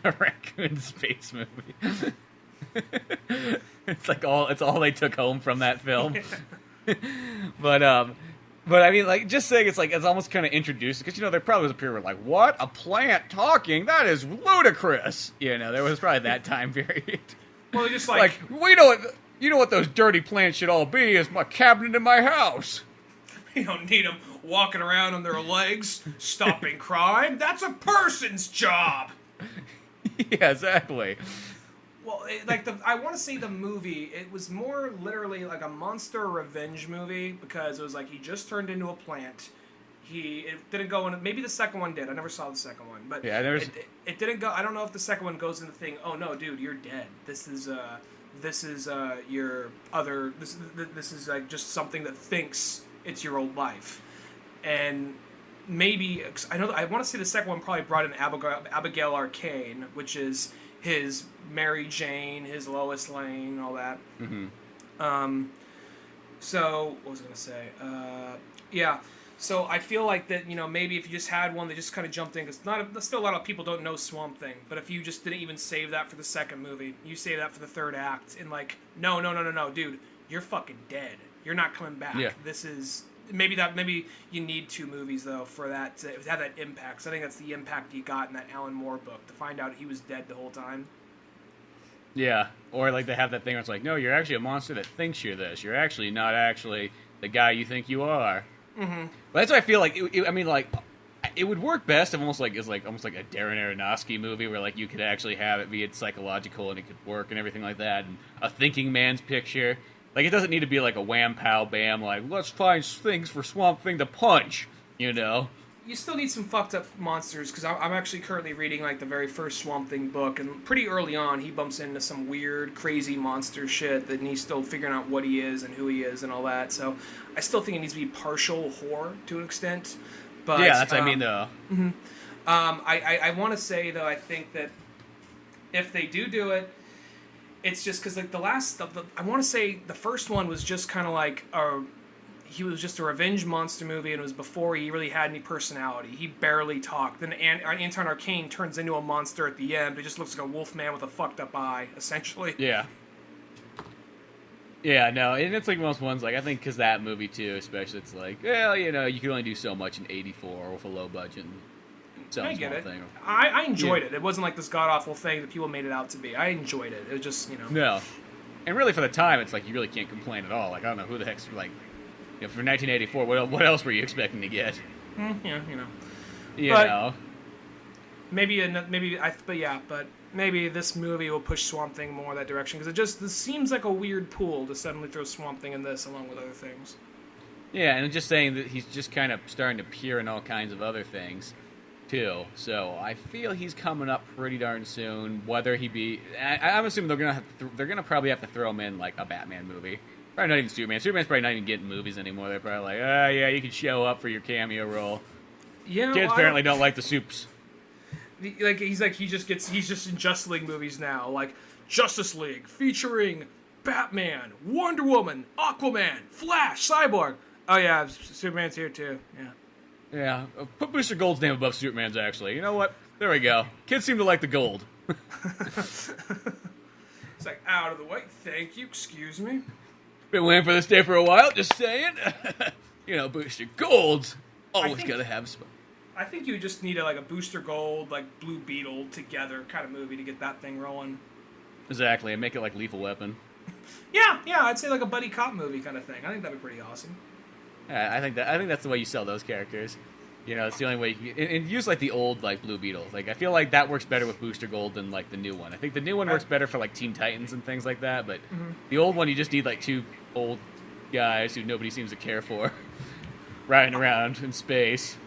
A raccoon space movie. It's all they took home from that film. But I mean, like, just saying it's almost kind of introduced because there probably was a period where like, what, a plant talking? That is ludicrous. There was probably that time period. Well, just like we know what those dirty plants should all be is my cabinet in my house. You don't need them walking around on their legs, stopping crime. That's a person's job. Yeah, exactly. Well, I want to say the movie, it was more literally like a monster revenge movie because it was like he just turned into a plant. It didn't go in. Maybe the second one did. I never saw the second one, but yeah, it didn't go. I don't know if the second one goes in the thing. Oh no, dude, you're dead. This is your other. This is like just something that thinks it's your old life, and maybe I want to say the second one probably brought in Abigail Arcane, which is his Mary Jane, his Lois Lane, all that. Mm-hmm. So what was I gonna say? Yeah. So I feel like that maybe if you just had one that just kind of jumped in, because still a lot of people don't know Swamp Thing, but if you just didn't even save that for the second movie, you save that for the third act, and like no, dude, you're fucking dead. You're not coming back. Yeah. This is. Maybe you need two movies though for that to have that impact. So I think that's the impact you got in that Alan Moore book to find out he was dead the whole time. Yeah, or like they have that thing where it's like, no, you're actually a monster that thinks you're this. You're actually not actually the guy you think you are. Mm-hmm. But that's why I feel like it would work best if almost like a Darren Aronofsky movie where like you could actually have it be psychological and it could work and everything like that, and a thinking man's picture. Like, it doesn't need to be like a wham, pow, bam, like, let's find things for Swamp Thing to punch, You still need some fucked up monsters, because I'm actually currently reading, like, the very first Swamp Thing book, and pretty early on, he bumps into some weird, crazy monster shit, and he's still figuring out what he is and who he is and all that, so I still think it needs to be partial horror, to an extent, but... Yeah, that's what I mean, though. Mm-hmm. I want to say, though, I think that if they do it, it's just because like I want to say the first one was just kind of like he was just a revenge monster movie, and it was before he really had any personality. He barely talked. Then Anton Arcane turns into a monster at the end. It just looks like a wolf man with a fucked up eye, essentially. Yeah. Yeah, no, and it's like most ones, like I think because that movie too, especially, it's like, well, you can only do so much in '84 with a low budget. I get it. I enjoyed it. It wasn't like this god-awful thing that people made it out to be. I enjoyed it. It was just, No. And really, for the time, it's like you really can't complain at all. Like, I don't know who the heck's, like, for 1984, what else were you expecting to get? Yeah, But maybe this movie will push Swamp Thing more that direction, because this seems like a weird pool to suddenly throw Swamp Thing in this along with other things. Yeah, and just saying that he's just kind of starting to appear in all kinds of other things. too. So I feel he's coming up pretty darn soon. Whether he be, I'm assuming they're gonna probably have to throw him in like a Batman movie. Probably not even Superman. Superman's probably not even getting movies anymore. They're probably like, oh yeah, you can show up for your cameo role. Yeah, Kids apparently don't like the soups. He's just in Justice League movies now, like Justice League featuring Batman, Wonder Woman, Aquaman, Flash, Cyborg. Oh yeah, Superman's here too. Yeah. Yeah, put Booster Gold's name above Superman's, actually. You know what? There we go. Kids seem to like the gold. It's like, out of the way. Thank you. Excuse me. Been waiting for this day for a while, just saying. You know, Booster Gold's always got to have some. I think you just need a Booster Gold, like Blue Beetle together kind of movie to get that thing rolling. Exactly, and make it like Lethal Weapon. Yeah, I'd say like a buddy cop movie kind of thing. I think that'd be pretty awesome. Yeah, I think that's the way you sell those characters. You know, it's the only way you can, and use like the old like Blue Beetle. Like I feel like that works better with Booster Gold than like the new one. I think the new one works better for like Teen Titans and things like that, but the old one you just need like two old guys who nobody seems to care for riding around in space.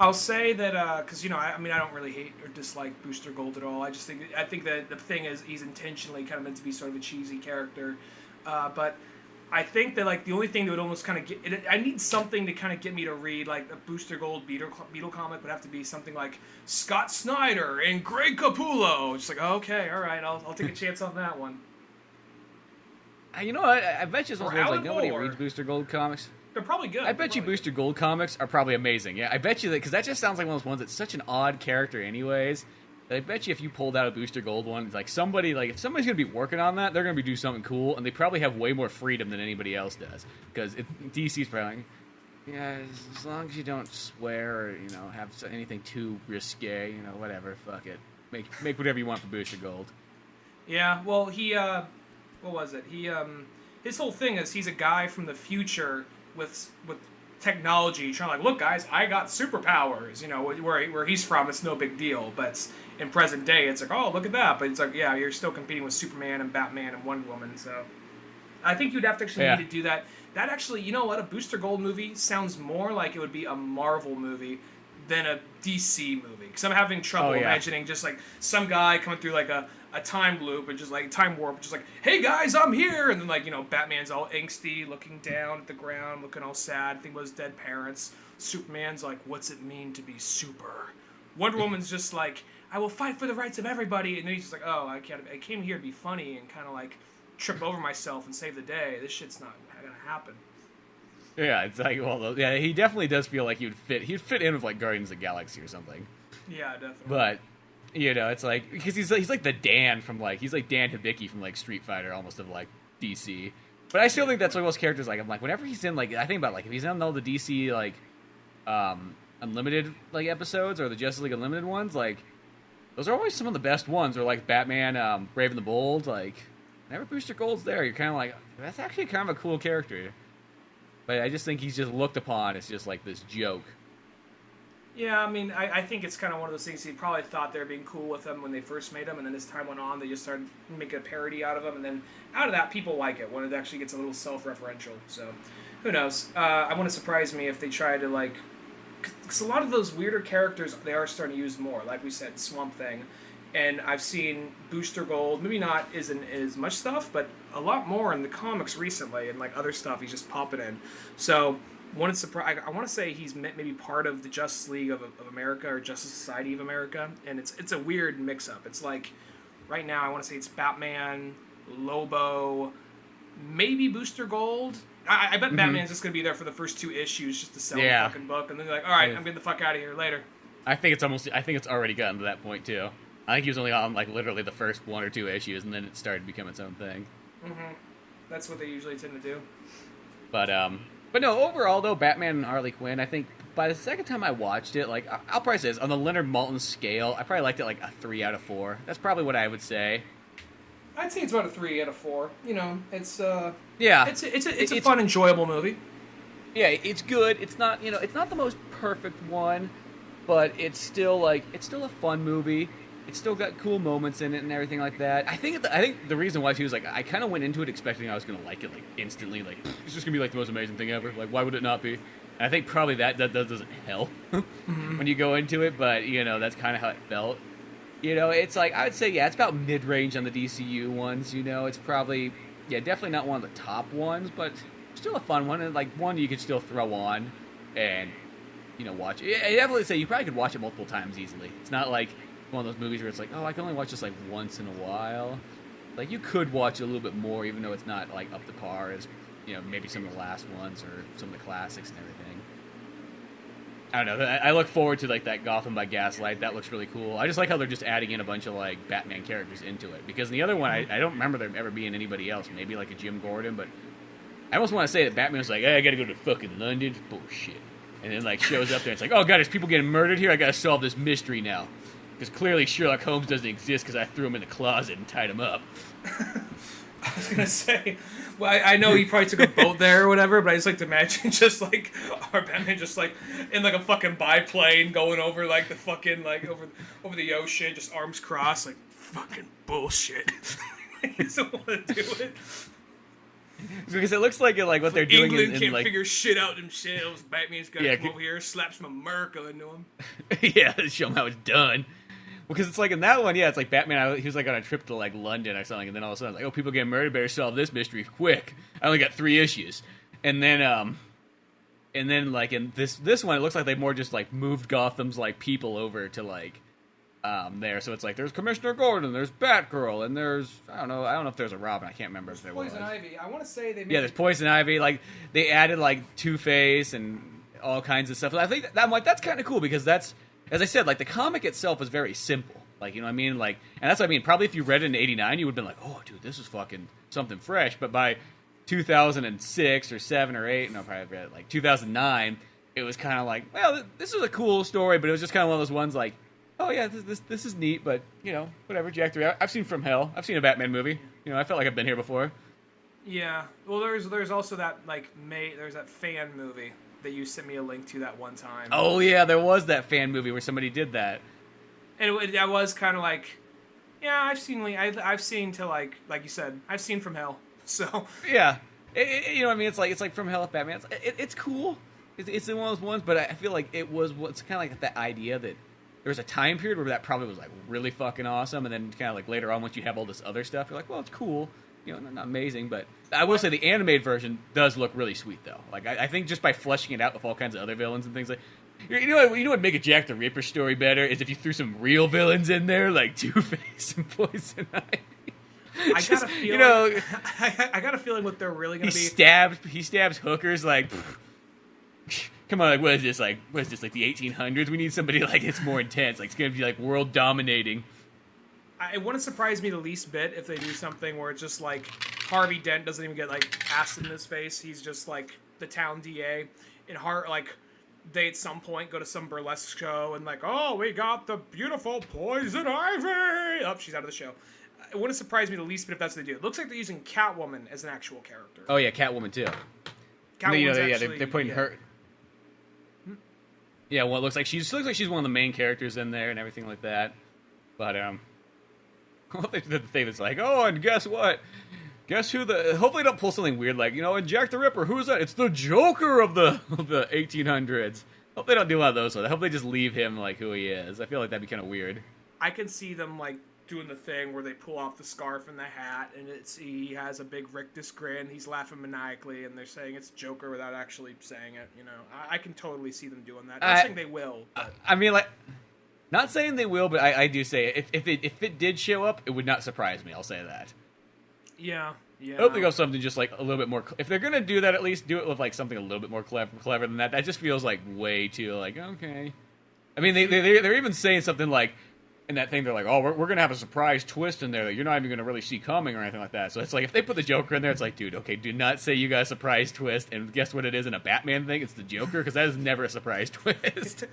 I'll say that because I don't really hate or dislike Booster Gold at all. I think that the thing is he's intentionally kind of meant to be sort of a cheesy character, but I think that like the only thing that would almost kind of get I need something to kind of get me to read like a Booster Gold Beetle comic would have to be something like Scott Snyder and Greg Capullo. Just like okay, all right, I'll take a chance on that one. You know what? I bet you those ones like nobody Moore. Reads Booster Gold comics. They're probably good. I bet you Booster Gold comics are probably amazing. Yeah, I bet you that, because that just sounds like one of those ones that's such an odd character anyways. That I bet you if you pulled out a Booster Gold one, like somebody, like if somebody's going to be working on that, they're going to be do something cool, and they probably have way more freedom than anybody else does. Because DC's probably like, yeah, as long as you don't swear or, have anything too risque, whatever, fuck it. Make whatever you want for Booster Gold. Yeah, well, he, what was it? He, his whole thing is he's a guy from the future with technology trying to like, look guys, I got superpowers, where he's from it's no big deal, but in present day it's like, oh look at that, but it's like, yeah, you're still competing with Superman and Batman and Wonder Woman, so I think you'd have to actually need to do that. That actually, you know what, a Booster Gold movie sounds more like it would be a Marvel movie than a DC movie, because I'm having trouble imagining just like some guy coming through like a time loop and just like time warp, just like, hey guys, I'm here, and then like Batman's all angsty, looking down at the ground, looking all sad, think about his dead parents. Superman's like, what's it mean to be super? Wonder Woman's just like, I will fight for the rights of everybody, and then he's just like, oh, I came here to be funny and kind of like trip over myself and save the day. This shit's not gonna happen. Yeah, it's like, well, yeah, he definitely does feel like he'd fit in with like Guardians of the Galaxy or something. Yeah, definitely. But it's like, because he's like the Dan from like, he's like Dan Hibiki from like Street Fighter almost of like DC. But I still think that's like most characters, like I'm like whenever he's in like, I think about like if he's in all the DC like Unlimited like episodes or the Justice League Unlimited ones, like those are always some of the best ones. Or like Batman, Brave and the Bold, like whenever Booster Gold's there, you're kind of like, that's actually kind of a cool character. But I just think he's just looked upon as just like this joke. Yeah, I mean, I think it's kind of one of those things he probably thought they were being cool with him when they first made him, and then as time went on, they just started making a parody out of him, and then out of that, people like it when it actually gets a little self-referential. So, who knows? I wouldn't surprise me if they try to, like... Because a lot of those weirder characters, they are starting to use more. Like we said, Swamp Thing. And I've seen Booster Gold, maybe not as much stuff, but a lot more in the comics recently, and like other stuff he's just popping in. So... I want to say he's maybe part of the Justice League of America or Justice Society of America, and it's a weird mix-up. It's like, right now, I want to say it's Batman, Lobo, maybe Booster Gold. I bet Batman's just going to be there for the first 2 issues just to sell the fucking book, and then they're like, all right, I'm getting the fuck out of here later. I think it's already gotten to that point, too. I think he was only on, like, literally the first 1 or 2 issues, and then it started to become its own thing. Mm-hmm. That's what they usually tend to do. But no, overall, though, Batman and Harley Quinn, I think by the second time I watched it, like, I'll probably say this, on the Leonard Maltin scale, I probably liked it like a 3 out of 4. That's probably what I would say. I'd say it's about a 3 out of 4. It's yeah, it's a fun, enjoyable movie. Yeah, it's good. It's not, it's not the most perfect one, but it's still a fun movie. It's still got cool moments in it and everything like that. I think the reason why she was like, I kind of went into it expecting I was going to like it like instantly, like it's just going to be like the most amazing thing ever. Like, why would it not be? And I think probably that doesn't help when you go into it, but, you know, that's kind of how it felt. You know, it's like, I would say, yeah, it's about mid-range on the DCU ones, you know. It's probably, yeah, definitely not one of the top ones, but still a fun one, and, like, one you could still throw on and, you know, watch. I definitely say you probably could watch it multiple times easily. It's not like one of those movies where it's like, oh, I can only watch this, like, once in a while. Like, you could watch it a little bit more, even though it's not, like, up to par as, you know, maybe some of the last ones or some of the classics and everything. I don't know. I look forward to, like, that Gotham by Gaslight. That looks really cool. I just like how they're just adding in a bunch of, like, Batman characters into it. Because in the other one, I don't remember there ever being anybody else. Maybe, like, a Jim Gordon, but I almost want to say that Batman was like, hey, I gotta go to fucking London. Bullshit. And then, like, shows up there and it's like, oh, God, there's people getting murdered here? I gotta solve this mystery now. Because clearly Sherlock Holmes doesn't exist because I threw him in the closet and tied him up. I was gonna say, well, I know he probably took a boat there or whatever, but I just like to imagine just like our Batman just like in like a fucking biplane going over like the fucking like over the ocean, just arms crossed, like fucking bullshit. He doesn't want to do it because it looks like what they're doing England in can't like figure shit out themselves. Batman's gotta come over here, slap some America into him. yeah, show him how it's done. Because it's like in that one, yeah, it's like Batman, he was like on a trip to like London or something, and then all of a sudden, like, oh, people getting murdered, better solve this mystery quick. I only got 3 issues. And then like in this one, it looks like they more just like moved Gotham's like people over to like there. So it's like there's Commissioner Gordon, there's Batgirl, and there's I don't know if there's a Robin. I can't remember if there was. Poison Ivy. I want to say they made there's Poison Ivy. Like they added like Two-Face and all kinds of stuff. I think I'm like that's kind of cool because that's. As I said, like, the comic itself is very simple. Like, you know what I mean? Like, and that's what I mean. Probably if you read it in 89, you would have been like, oh, dude, this is fucking something fresh. But by 2006 or 7 or 8, no, probably read it, like, 2009, it was kind of like, well, this is a cool story, but it was just kind of one of those ones like, oh, yeah, this is neat, but, you know, whatever, Jack 3. I've seen From Hell. I've seen a Batman movie. You know, I felt like I've been here before. Yeah. Well, there's also that, like, there's that fan movie that you sent me a link to that one time. Oh, yeah, there was that fan movie where somebody did that. And that was kind of like, yeah, I've seen to, like you said, I've seen From Hell, so. Yeah. You know what I mean? It's like From Hell with Batman. It's cool. It's one of those ones, but I feel like it's kind of like that idea that there was a time period where that probably was, like, really fucking awesome, and then kind of, like, later on, once you have all this other stuff, you're like, well, it's cool. You know, not amazing, but I will say the animated version does look really sweet, though. Like, I think just by fleshing it out with all kinds of other villains and things like... You know what would make a Jack the Ripper story better is if you threw some real villains in there, like Two-Face and Poison Ivy. I got a feeling... You know... I got a feeling what they're really going to be... He stabs hookers, like... Come on, like, what is this, like the 1800s? We need somebody, like, it's more intense. Like, it's going to be, like, world-dominating. It wouldn't surprise me the least bit if they do something where it's just like Harvey Dent doesn't even get like acid in his face. He's just like the town DA. And they at some point go to some burlesque show and like, oh, we got the beautiful Poison Ivy. Oh, she's out of the show. It wouldn't surprise me the least bit if that's what they do. It looks like they're using Catwoman as an actual character. Oh yeah, Catwoman too. They're putting her. Yeah, well, it looks like she looks like she's one of the main characters in there and everything like that. But the thing that's like, oh, and guess what? Guess who hopefully don't pull something weird like, you know, and Jack the Ripper, who's that? It's the Joker of the 1800s. Hope they don't do one of those ones. I hope they just leave him like who he is. I feel like that'd be kind of weird. I can see them like doing the thing where they pull off the scarf and the hat, and he has a big rictus grin. He's laughing maniacally, and they're saying it's Joker without actually saying it. You know, I can totally see them doing that. Not saying they will. But. I mean, like. Not saying they will, but I do say if it did show up, it would not surprise me. I'll say that. Yeah. I hope they go something just like a little bit more. If they're gonna do that, at least do it with like something a little bit more clever than that. That just feels like way too like okay. I mean, they're even saying something like in that thing. They're like, oh, we're gonna have a surprise twist in there that you're not even gonna really see coming or anything like that. So it's like if they put the Joker in there, it's like, dude, okay, do not say you got a surprise twist. And guess what it is in a Batman thing? It's the Joker because that is never a surprise twist.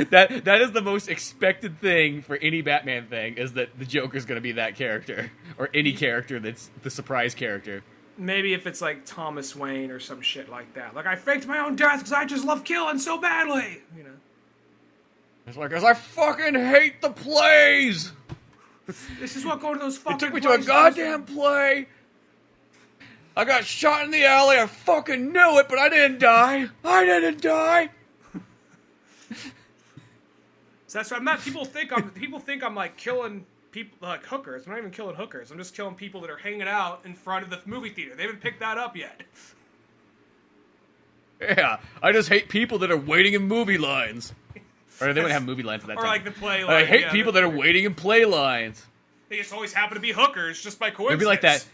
that is the most expected thing for any Batman thing is that the Joker's going to be that character or any character that's the surprise character. Maybe if it's like Thomas Wayne or some shit like that. Like I faked my own death because I just love killing so badly. You know. It's like, because I fucking hate the plays. This is what going to those fucking It took me to a goddamn play. I got shot in the alley. I fucking knew it, but I didn't die. I didn't die. So that's what I'm not. People think I'm like killing people like hookers. I'm not even killing hookers. I'm just killing people that are hanging out in front of the movie theater. They haven't picked that up yet. Yeah, I just hate people that are waiting in movie lines. Or they wouldn't have movie lines at that time. Or like the play I line. hate people that are waiting in play lines. They just always happen to be hookers, just by coincidence. It'd be like that.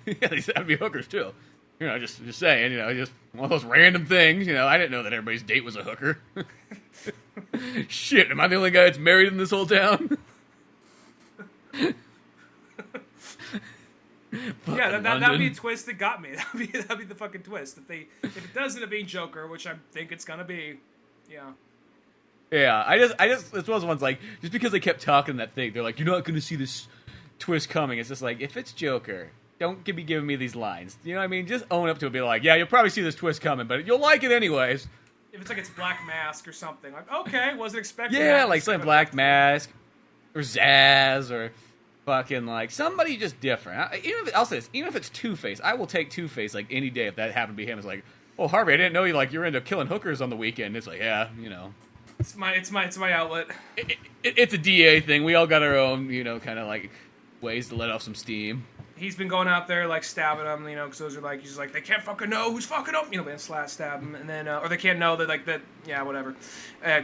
Yeah, they happen to be hookers too. You know, just saying. You know, just one of those random things. You know, I didn't know that everybody's date was a hooker. Shit, am I the only guy that's married in this whole town? Yeah, that'd be a twist that got me. That'd be the fucking twist. If it does end up being Joker, which I think it's gonna be, yeah. Yeah, I just, it's one of those ones like, just because they kept talking that thing, they're like, you're not gonna see this twist coming. It's just like, if it's Joker, don't be giving me these lines. You know what I mean? Just own up to it. Be like, yeah, you'll probably see this twist coming, but you'll like it anyways. If it's like it's Black Mask or something, like, okay, wasn't expecting Yeah, that. like something Black Mask, or Zaz, or fucking like somebody just different. I'll say this, even if it's Two-Face, I will take Two-Face like any day if that happened to be him. It's like, oh Harvey, I didn't know you're into killing hookers on the weekend. It's like, yeah, you know. It's my outlet. It's a DA thing. We all got our own, you know, kind of like ways to let off some steam. He's been going out there like stabbing them, you know, because those are like, he's like, they can't fucking know who's fucking them, you know, and stab them, and then or they can't know that like that, yeah, whatever,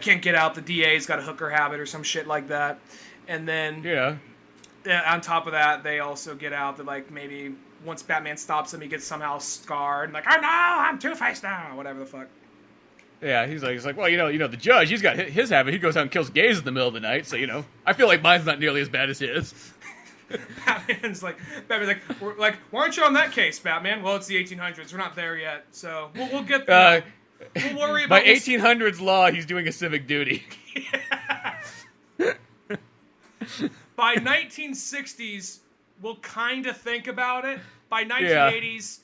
can't get out. The DA's got a hooker habit or some shit like that, and then yeah, on top of that, they also get out that like maybe once Batman stops him, he gets somehow scarred, and like, oh no, I'm Two-Face now, whatever the fuck. Yeah, he's like, well, you know, the judge, he's got his habit. He goes out and kills gays in the middle of the night, so you know, I feel like mine's not nearly as bad as his. Batman's like, why aren't you on that case, Batman? Well, it's the 1800s. We're not there yet, so we'll get there. We'll worry about. By 1800s law, he's doing a civic duty. By 1960s, we'll kind of think about it. By 1980s,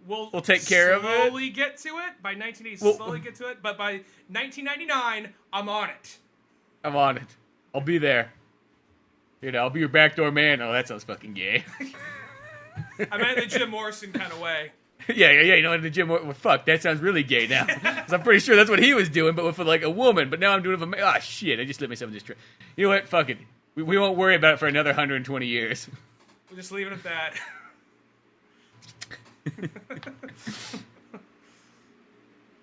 we'll take care of it. Slowly get to it. By 1980s, slowly get to it. But by 1999, I'm on it. I'm on it. I'll be there. You know, I'll be your backdoor man. Oh, that sounds fucking gay. I meant in the Jim Morrison kind of way. Yeah. You know, in the Jim Morrison. Well, fuck, that sounds really gay now. Because I'm pretty sure that's what he was doing, but with like a woman. But now I'm doing it with a man. Ah, shit, I just let myself in this trip. You know what? Fuck it. We won't worry about it for another 120 years. We'll just leave it at that.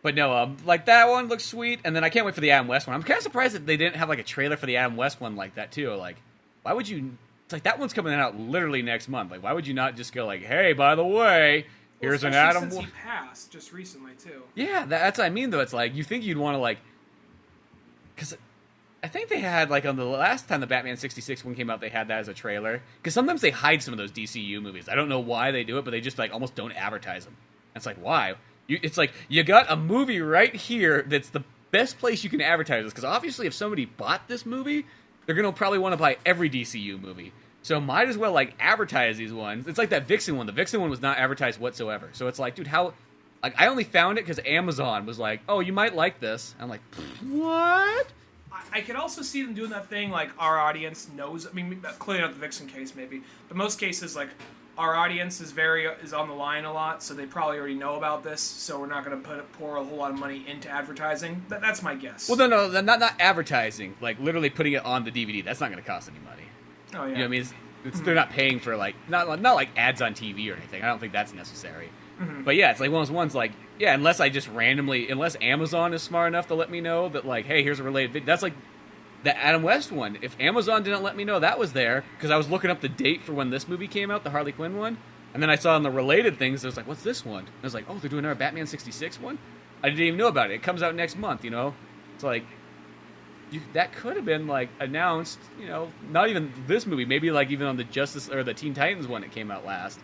But no, like that one looks sweet, and then I can't wait for the Adam West one. I'm kind of surprised that they didn't have like a trailer for the Adam West one like that too. Like, why would you? It's like that one's coming out literally next month. Like, why would you not just go like, hey, by the way, here's an Adam. Since he passed just recently too. Yeah, that's what I mean though. It's like you think you'd want to like, because I think they had like on the last time the Batman 66 one came out, they had that as a trailer. Because sometimes they hide some of those DCU movies. I don't know why they do it, but they just like almost don't advertise them. And it's like, why? It's like, you got a movie right here that's the best place you can advertise this. Because obviously if somebody bought this movie, they're going to probably want to buy every DCU movie. So might as well like advertise these ones. It's like that Vixen one. The Vixen one was not advertised whatsoever. So it's like, dude, how... Like, I only found it because Amazon was like, oh, you might like this. I'm like, what? I could also see them doing that thing like our audience knows. I mean, clearly not the Vixen case maybe, but most cases like our audience is on the line a lot, so they probably already know about this. So we're not going to pour a whole lot of money into advertising. That's my guess. Well, no, not advertising. Like literally putting it on the DVD. That's not going to cost any money. Oh yeah. You know what I mean? They're not paying for like not like ads on TV or anything. I don't think that's necessary. Mm-hmm. But yeah, it's like one of those ones like, yeah, unless Amazon is smart enough to let me know that like, hey, here's a related video. That's like the Adam West one. If Amazon didn't let me know that was there, because I was looking up the date for when this movie came out, the Harley Quinn one, and then I saw in the related things, I was like, what's this one? And I was like, oh, they're doing our Batman 66 one? I didn't even know about it. It comes out next month, you know? It's like, that could have been like announced, you know, not even this movie, maybe like even on the the Teen Titans one that came out last.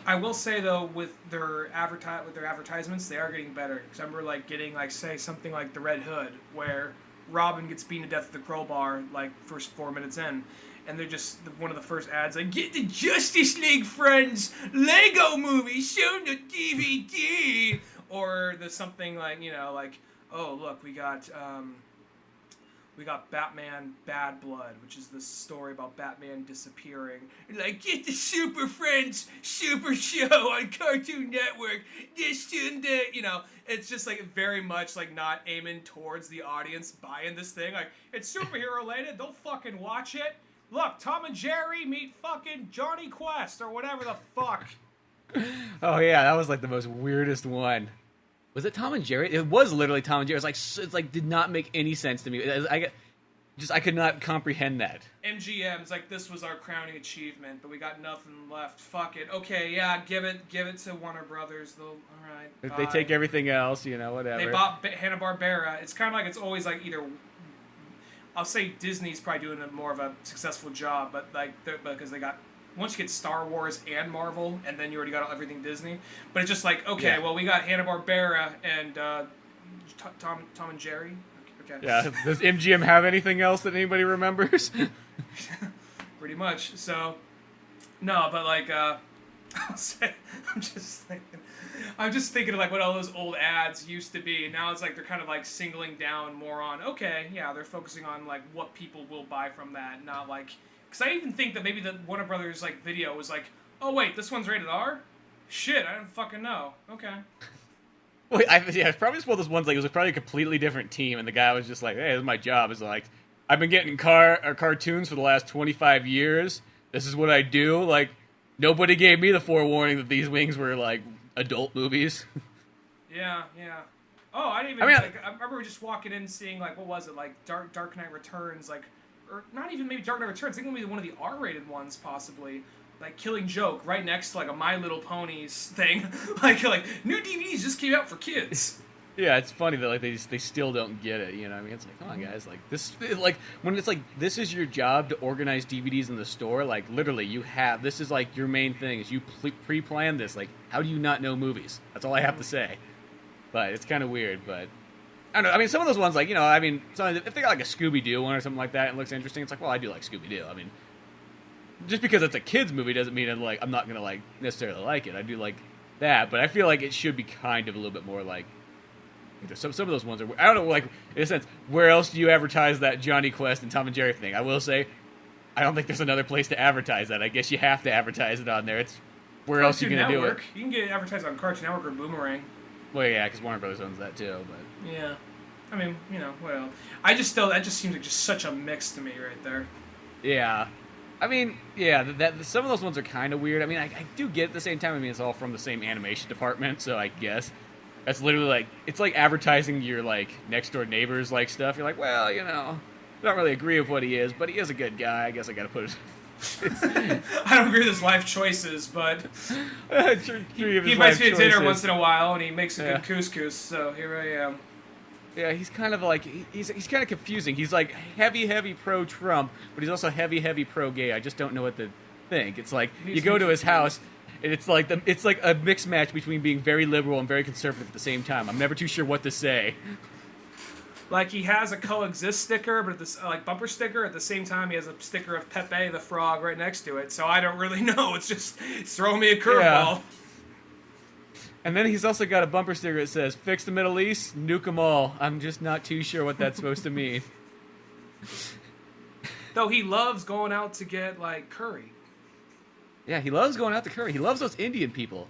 I will say though, with their advertisements, they are getting better. Because I remember like getting like say something like the Red Hood, where Robin gets beaten to death with the crowbar like first 4 minutes in, and they're just one of the first ads like, get the Justice League Friends Lego movie shown to DVD, or there's something like, you know, like, oh look, we got we got Batman Bad Blood, which is this story about Batman disappearing. Like, get the Super Friends Super Show on Cartoon Network. This and that, you know. It's just like very much like not aiming towards the audience buying this thing. Like, it's superhero related. Don't fucking watch it. Look, Tom and Jerry meet fucking Johnny Quest or whatever the fuck. Oh yeah, that was like the most weirdest one. Was it Tom and Jerry? It was literally Tom and Jerry. It's like did not make any sense to me. I could not comprehend that. MGM's like, this was our crowning achievement, but we got nothing left. Fuck it. Okay, yeah, give it to Warner Brothers. They'll, all right. They take everything else, you know, whatever. They bought Hanna-Barbera. It's kind of like it's always like either. I'll say Disney's probably doing more of a successful job, but like because they got. Once you get Star Wars and Marvel, and then you already got everything Disney. But it's just like, okay, well, we got Hanna-Barbera and Tom and Jerry. Okay. Yeah, does MGM have anything else that anybody remembers? Pretty much. So, no, but like, I'm just thinking of like what all those old ads used to be. And now it's like they're kind of like singling down more on, okay, yeah, they're focusing on like what people will buy from that, not like... Because I even think that maybe the Warner Brothers like video was like, oh wait, this one's rated R? Shit, I didn't fucking know. Okay. Wait, it's probably just one of those ones like it was probably a completely different team, and the guy was just like, hey, this is my job. It's like, I've been getting cartoons for the last 25 years. This is what I do. Like, nobody gave me the forewarning that these wings were like adult movies. Yeah. Oh, I didn't even. I remember just walking in and seeing like, what was it, like Dark Knight Returns, like. Or not even maybe Dark Knight Returns. I think maybe one of the R-rated ones, possibly. Like Killing Joke, right next to like a My Little Ponies thing. like new DVDs just came out for kids. Yeah, it's funny that like they still don't get it. You know, what I mean, it's like, come on, guys, like this, like when it's like this is your job to organize DVDs in the store. Like literally, this is like your main thing is you pre-plan this. Like, how do you not know movies? That's all I have to say. But it's kind of weird, but. I don't know. I mean, some of those ones, like, you know, I mean, if they got like a Scooby-Doo one or something like that and it looks interesting, it's like, well, I do like Scooby-Doo. I mean, just because it's a kid's movie doesn't mean I'm like, I'm not going to like necessarily like it. I do like that, but I feel like it should be kind of a little bit more like, some of those ones are, I don't know, like, in a sense, where else do you advertise that Johnny Quest and Tom and Jerry thing? I will say, I don't think there's another place to advertise that. I guess you have to advertise it on there. It's, where else are you going to do it? You can get it advertised on Cartoon Network or Boomerang. Well, yeah, because Warner Brothers owns that too, but... Yeah. I mean, you know, well... that just seems like just such a mix to me right there. Yeah. I mean, yeah, some of those ones are kind of weird. I mean, I do get at the same time, I mean, it's all from the same animation department, so I guess... That's literally like... It's like advertising your, like, next-door neighbors, like, stuff. You're like, well, you know... I don't really agree with what he is, but he is a good guy. I guess I gotta put it... I don't agree with his life choices, but he invites me to dinner once in a while, and he makes a good couscous. So here I am. Yeah, he's kind of like he's kind of confusing. He's like heavy pro Trump, but he's also heavy pro gay. I just don't know what to think. It's like you go to his house, and it's like a mixed match between being very liberal and very conservative at the same time. I'm never too sure what to say. Like, he has a coexist sticker, but like bumper sticker. At the same time, he has a sticker of Pepe the Frog right next to it. So I don't really know. It's throwing me a curveball. Yeah. And then he's also got a bumper sticker that says, "Fix the Middle East, nuke them all." I'm just not too sure what that's supposed to mean. Though he loves going out to get, like, curry. Yeah, he loves going out to curry. He loves those Indian people.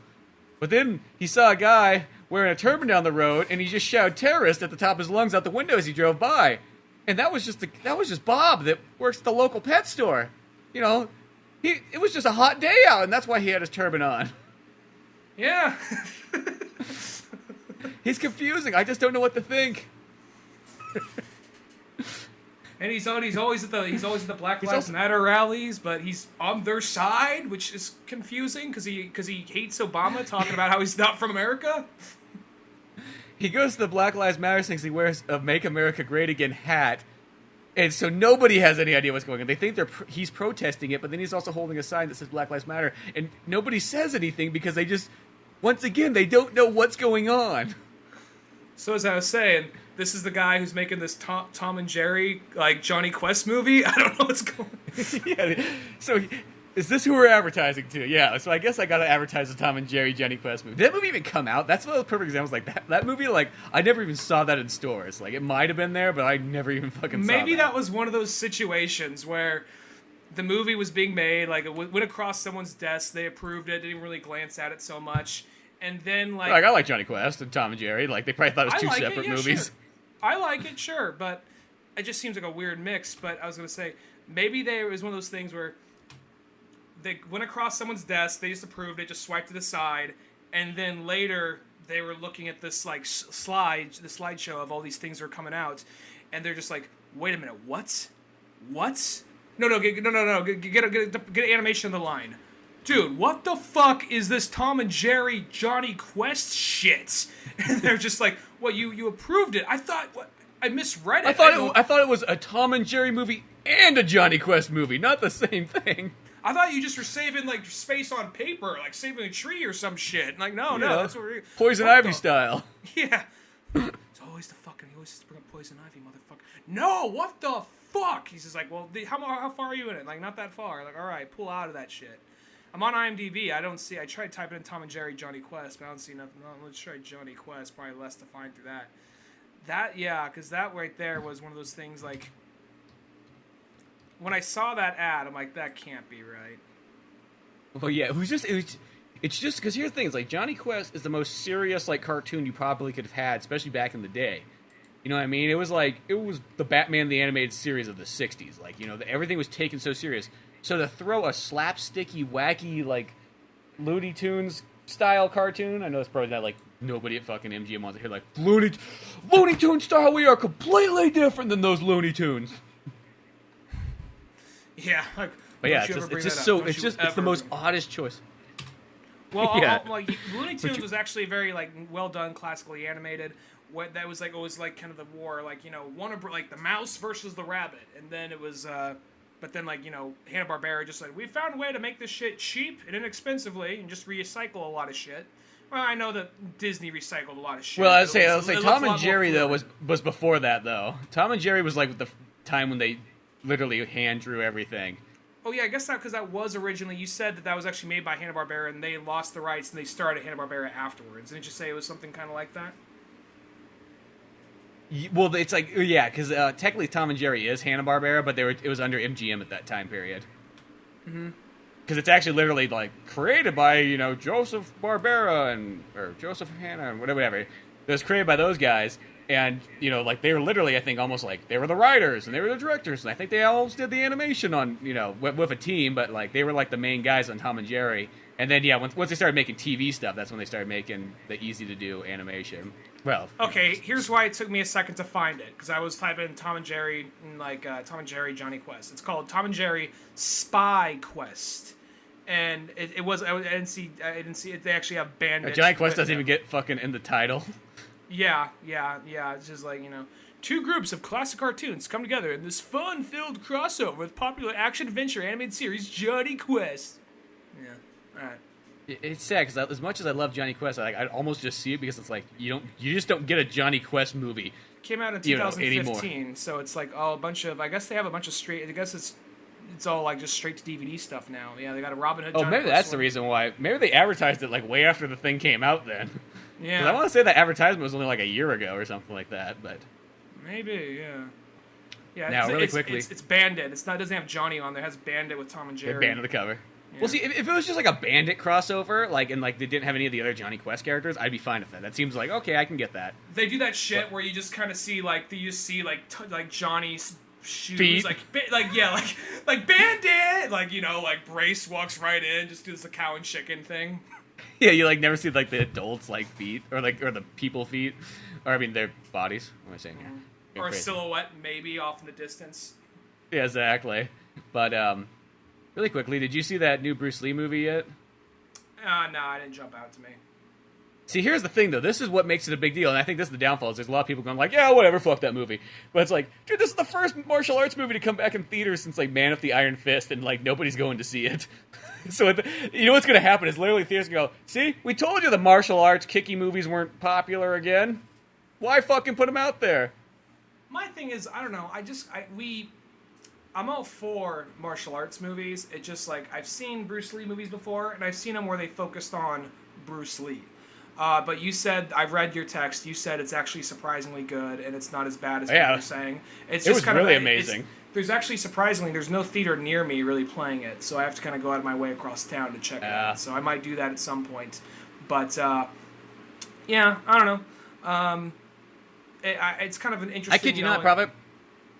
But then he saw a guy wearing a turban down the road, and he just shouted "terrorist" at the top of his lungs out the window as he drove by. And that was just Bob that works at the local pet store. You know, it was just a hot day out, and that's why he had his turban on. Yeah. He's confusing. I just don't know what to think. And he's always at the Black Lives Matter rallies, but he's on their side, which is confusing because he hates Obama, talking about how he's not from America. He goes to the Black Lives Matter things. He wears a "Make America Great Again" hat, and so nobody has any idea what's going on. They think he's protesting it, but then he's also holding a sign that says Black Lives Matter, and nobody says anything because they just, once again, they don't know what's going on. So as I was saying, this is the guy who's making this Tom and Jerry, like, Johnny Quest movie. I don't know what's going on. Yeah, so Is this who we're advertising to? Yeah, so I guess I gotta advertise the Tom and Jerry Johnny Quest movie. Did that movie even come out? That's one of the perfect examples. Like that movie, like I never even saw that in stores. Like it might have been there, but I never even fucking saw Maybe that. that was one of those situations where the movie was being made, like it went across someone's desk, they approved it, didn't really glance at it so much, and then like I like Johnny Quest and Tom and Jerry. Like they probably thought it was two separate movies. Sure. I like it, sure, but it just seems like a weird mix. But I was gonna say maybe there was one of those things where they went across someone's desk, they just approved it, just swiped it aside, and then later they were looking at this like slideshow of all these things that are coming out, and they're just like, wait a minute, what? No, get animation on the line. Dude, what the fuck is this Tom and Jerry Johnny Quest shit? And they're just like, well, you approved it. I thought, what? I misread it. I thought it was a Tom and Jerry movie and a Johnny Quest movie, not the same thing. I thought you just were saving like space on paper, like saving a tree or some shit. Like, no, that's what we're Poison Ivy style. Yeah. It's always the fucking. He always has to bring up Poison Ivy, motherfucker. No, what the fuck? He's just like, well, how far are you in it? Like, not that far. Like, all right, pull out of that shit. I'm on IMDb. I don't see. I tried typing in Tom and Jerry Johnny Quest, but I don't see nothing. No, let's try Johnny Quest. Probably less to find through that. Because that right there was one of those things like. When I saw that ad, I'm like, that can't be right. Well, yeah, it's just because here's the thing: it's like Johnny Quest is the most serious like cartoon you probably could have had, especially back in the day. You know what I mean? It was the Batman the Animated Series of the '60s. Like, you know, everything was taken so serious. So to throw a slapsticky, wacky, like Looney Tunes style cartoon, I know it's probably not like nobody at fucking MGM wants to hear like Looney Tunes style. We are completely different than those Looney Tunes. Yeah, like, but yeah, it's the most oddest choice. Well, yeah. like Looney Tunes was actually very like well done, classically animated. What that was like, it was like kind of the war, like, you know, one of like the mouse versus the rabbit, and then it was, but then like, you know, Hanna-Barbera just like, we found a way to make this shit cheap and inexpensively and just recycle a lot of shit. Well, I know that Disney recycled a lot of shit. Well, I'll say Tom and Jerry though was before that though. Tom and Jerry was like the time when they literally hand drew everything. Oh yeah, I guess not, because that was originally, you said that was actually made by Hanna-Barbera and they lost the rights and they started Hanna-Barbera afterwards. Didn't you say it was something kind of like that? Well, it's like, yeah, because technically Tom and Jerry is Hanna-Barbera, but it was under MGM at that time period. Mm-hmm. Because it's actually literally like created by, you know, Joseph Barbera or Joseph Hanna and whatever. It was created by those guys. And, you know, like, they were literally, I think, almost like, they were the writers, and they were the directors, and I think they almost did the animation on, you know, with a team, but, like, they were, like, the main guys on Tom and Jerry. And then, yeah, once they started making TV stuff, that's when they started making the easy-to-do animation. Well... Okay, here's why it took me a second to find it, because I was typing Tom and Jerry, like, Tom and Jerry Johnny Quest. It's called Tom and Jerry Spy Quest. And it was, I didn't see it, they actually have bandits. Johnny Quest doesn't even get fucking in the title. Yeah. It's just like, you know, two groups of classic cartoons come together in this fun-filled crossover with popular action-adventure animated series Johnny Quest. Yeah, all right. It's sad because as much as I love Johnny Quest, I'd almost just see it because it's like you just don't get a Johnny Quest movie. Came out in 2015, so it's like a bunch of. I guess they have a bunch of straight. I guess it's all like just straight to DVD stuff now. Yeah, they got a Robin Hood. Maybe that's the reason why. Maybe they advertised it like way after the thing came out then. Yeah. I want to say that advertisement was only like a year ago or something like that, but maybe, yeah. Yeah. Now, really quickly, it's Bandit. It doesn't have Johnny on there. It has Bandit with Tom and Jerry. Bandit the cover. Yeah. Well, see, if it was just like a Bandit crossover, like and like they didn't have any of the other Johnny Quest characters, I'd be fine with that. That seems like okay, I can get that. They do that shit where you just kind of see like like Johnny's shoes, feet. like Bandit, like, you know, like Brace walks right in, just does the cow and chicken thing. Yeah, you like never see like the adults like feet or the people feet, or I mean their bodies. What am I saying here? Or a silhouette maybe off in the distance. Yeah, exactly. But really quickly, did you see that new Bruce Lee movie yet? No, it didn't jump out to me. See, here's the thing, though. This is what makes it a big deal, and I think this is the downfall. Is there's a lot of people going like, yeah, whatever, fuck that movie. But it's like, dude, this is the first martial arts movie to come back in theaters since, like, Man of the Iron Fist, and, like, nobody's going to see it. So, you know what's going to happen is literally theaters going to go, see, we told you the martial arts kicky movies weren't popular again. Why fucking put them out there? My thing is, I don't know, I'm all for martial arts movies. It just like I've seen Bruce Lee movies before, and I've seen them where they focused on Bruce Lee. But you said, I've read your text. You said it's actually surprisingly good, and it's not as bad as people were saying. It was really amazing. There's actually surprisingly, there's no theater near me really playing it, so I have to kind of go out of my way across town to check it out. So I might do that at some point. But yeah, I don't know. It's kind of an interesting. I kid you not, Prophet.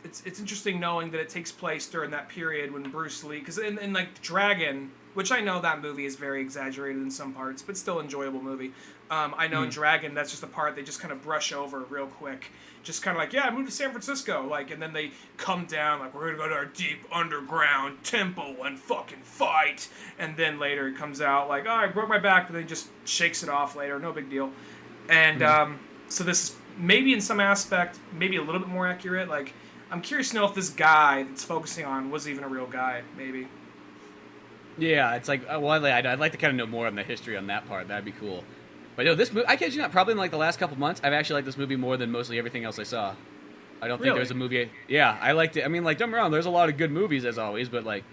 It's interesting knowing that it takes place during that period when Bruce Lee, because in like Dragon, which I know that movie is very exaggerated in some parts, but still enjoyable movie. I know in Dragon, that's just a part they just kind of brush over real quick. Just kind of like, yeah, I moved to San Francisco, like, and then they come down, like, we're gonna go to our deep underground temple and fucking fight. And then later it comes out, like, oh, I broke my back, but then just shakes it off later, no big deal. And so this is maybe in some aspect, maybe a little bit more accurate. Like, I'm curious to know if this guy it's focusing on was even a real guy, maybe. Yeah, it's like, well, I'd like to kind of know more on the history on that part. That'd be cool. But no, this movie, I kid you not, probably in like the last couple months, I've actually liked this movie more than mostly everything else I saw. I don't think there's a movie. Yeah, I liked it. I mean, like, don't get me wrong, there's a lot of good movies as always, but like,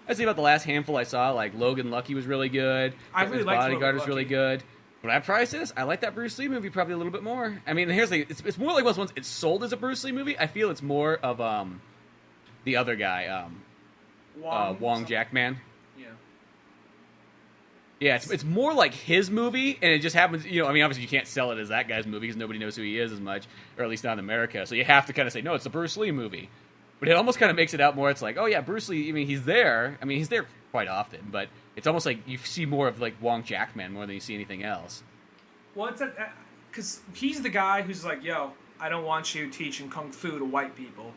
I'd say about the last handful I saw, like Logan Lucky was really good. I really liked Bodyguard Logan was really Lucky. good. But I probably say this, I like that Bruce Lee movie probably a little bit more. I mean, here's the thing, it's more like most ones, it's sold as a Bruce Lee movie. I feel it's more of the other guy, Wong Jackman. Yeah, it's more like his movie, and it just happens, you know, I mean, obviously you can't sell it as that guy's movie because nobody knows who he is as much, or at least not in America, so you have to kind of say, no, it's the Bruce Lee movie. But it almost kind of makes it out more, it's like, oh yeah, Bruce Lee, I mean, he's there quite often, but it's almost like you see more of, like, Wong Jackman more than you see anything else. Well, it's because he's the guy who's like, yo, I don't want you teaching kung fu to white people.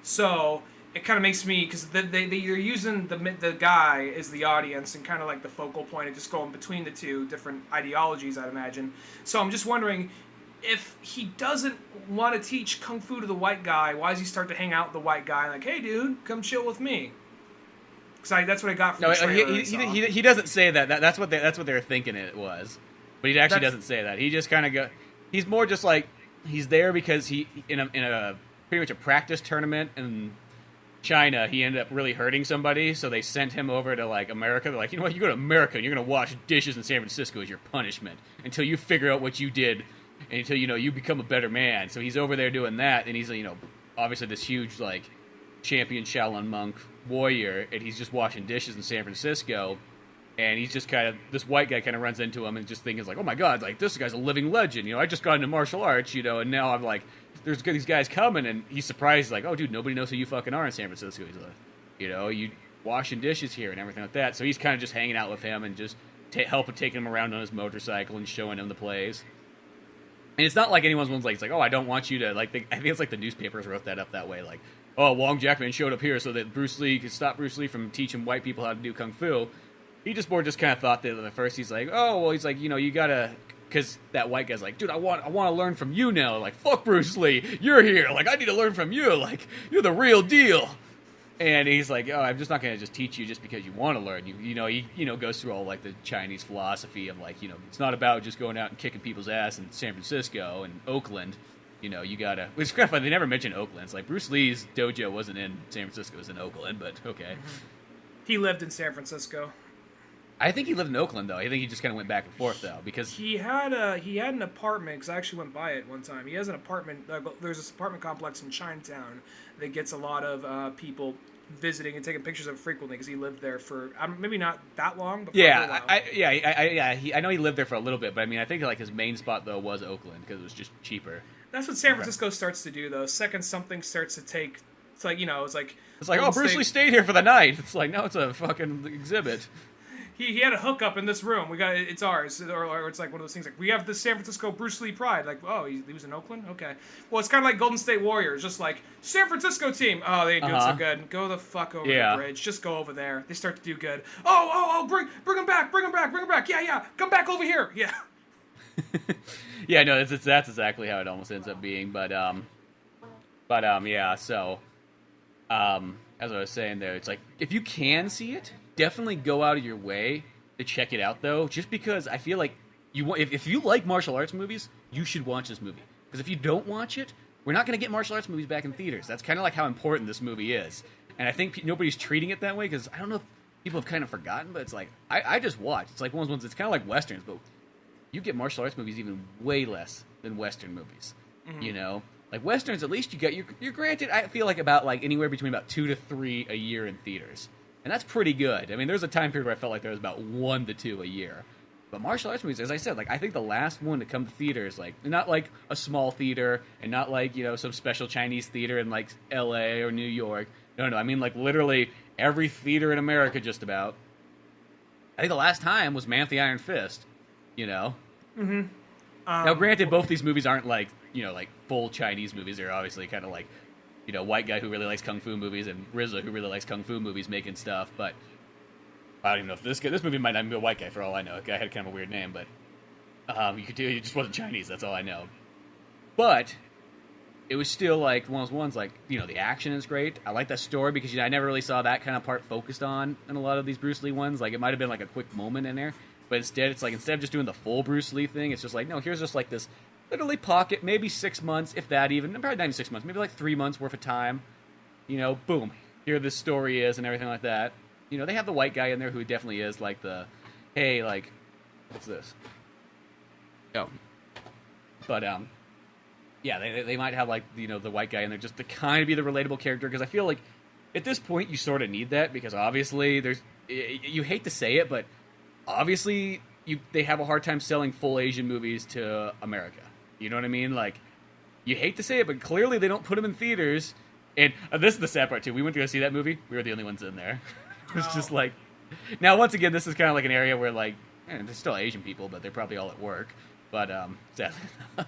So it kind of makes me, because they're using the guy as the audience and kind of like the focal point and just going between the two different ideologies, I'd imagine. So I'm just wondering, if he doesn't want to teach kung fu to the white guy, why does he start to hang out with the white guy? Like, hey, dude, come chill with me. Because that's what I got from the trailer. He doesn't say that. That's what they're thinking it was. But he actually doesn't say that. He just kind of he's more just like, he's there because he, in a pretty much a practice tournament in China, he ended up really hurting somebody, so they sent him over to, like, America. They're like, you know what, you go to America and you're going to wash dishes in San Francisco as your punishment until you figure out what you did and until, you know, you become a better man. So he's over there doing that, and he's, you know, obviously this huge, like, champion Shaolin monk warrior, and he's just washing dishes in San Francisco, and he's just kind of, this white guy kind of runs into him and just thinks, like, oh my god, like, this guy's a living legend, you know, I just got into martial arts, you know, and now I'm like, there's these guys coming, and he's surprised, like, oh, dude, nobody knows who you fucking are in San Francisco. He's like, you know, you washing dishes here and everything like that. So he's kind of just hanging out with him and just helping taking him around on his motorcycle and showing him the plays. And it's not like anyone's like, it's like, oh, I don't want you to, like, I think it's like the newspapers wrote that up that way, like, oh, Wong Jackman showed up here so that Bruce Lee could stop Bruce Lee from teaching white people how to do kung fu. He just more just kind of thought that at first he's like, oh, well, he's like, you know, you gotta, because that white guy's like, dude, I want to learn from you now. Like, fuck Bruce Lee, you're here. Like, I need to learn from you. Like, you're the real deal. And he's like, oh, I'm just not gonna just teach you just because you want to learn. He goes through all, like, the Chinese philosophy of, like, you know, it's not about just going out and kicking people's ass in San Francisco and Oakland. You know, you gotta. It's kind of funny. They never mention Oakland. It's like Bruce Lee's dojo wasn't in San Francisco; it was in Oakland. But okay. He lived in San Francisco. I think he lived in Oakland, though. I think he just kind of went back and forth, though, because he had an apartment. Because I actually went by it one time. He has an apartment. There's this apartment complex in Chinatown that gets a lot of people visiting and taking pictures of it frequently because he lived there for maybe not that long, but for a little while. I know he lived there for a little bit, but I mean, I think like his main spot though was Oakland because it was just cheaper. That's what San Francisco starts to do, though. Second something starts to take, it's like, you know, it's like oh, Bruce Lee stayed here for the night. It's like, no, it's a fucking exhibit. He had a hookup in this room. It's ours, or it's like one of those things like we have the San Francisco Bruce Lee Pride. Like, oh, he was in Oakland. Okay, well, it's kind of like Golden State Warriors, just like San Francisco team. Oh, they ain't doing so good. Go the fuck over the bridge. Just go over there. They start to do good. Oh, bring him back. Yeah, come back over here. Yeah. Yeah, no, that's exactly how it almost ends up being. But yeah. So, as I was saying there, it's like if you can see it, definitely go out of your way to check it out, though. Just because I feel like if you like martial arts movies, you should watch this movie. Because if you don't watch it, we're not going to get martial arts movies back in theaters. That's kind of like how important this movie is. and I think nobody's treating it that way because I don't know if people have kind of forgotten, but it's like I just watch. It's like one of those ones. It's kind of like westerns, but you get martial arts movies even way less than western movies. You know, like westerns, at least you get you're granted. I feel like about like anywhere between about 2 to 3 a year in theaters, and that's pretty good. I mean, there's a time period where I felt like there was about 1 to 2 a year. But martial arts movies, as I said, like I think the last one to come to theaters, like not like a small theater and not like, you know, some special Chinese theater in like L.A. or New York. No, I mean like literally every theater in America, just about. I think the last time was Man with the Iron Fist. You know. Now, granted, both these movies aren't like, you know, like full Chinese movies. They're obviously kind of like, you know, white guy who really likes kung fu movies and RZA who really likes kung fu movies making stuff, but. I don't even know if this movie might not even be a white guy for all I know. The guy had kind of a weird name, but he just wasn't Chinese. That's all I know. But it was still like one of those ones. Like, you know, the action is great. I like that story because, you know, I never really saw that kind of part focused on in a lot of these Bruce Lee ones. Like, it might have been like a quick moment in there, but instead of just doing the full Bruce Lee thing, it's just like, no, here's just like this literally pocket, maybe 6 months, if that even, probably not even 6 months, maybe like 3 months worth of time. You know, boom, here this story is and everything like that. You know, they have the white guy in there who definitely is like the, hey, like, what's this? Oh. But, yeah, they might have, like, you know, the white guy in there just to kind of be the relatable character, because I feel like at this point you sort of need that, because obviously you hate to say it, but obviously they have a hard time selling full Asian movies to America. You know what I mean? Like, you hate to say it, but clearly they don't put them in theaters. And this is the sad part, too. We went to go see that movie. We were the only ones in there. It's just like... Now, once again, this is kind of like an area where, like, there's still Asian people, but they're probably all at work. But, sadly enough.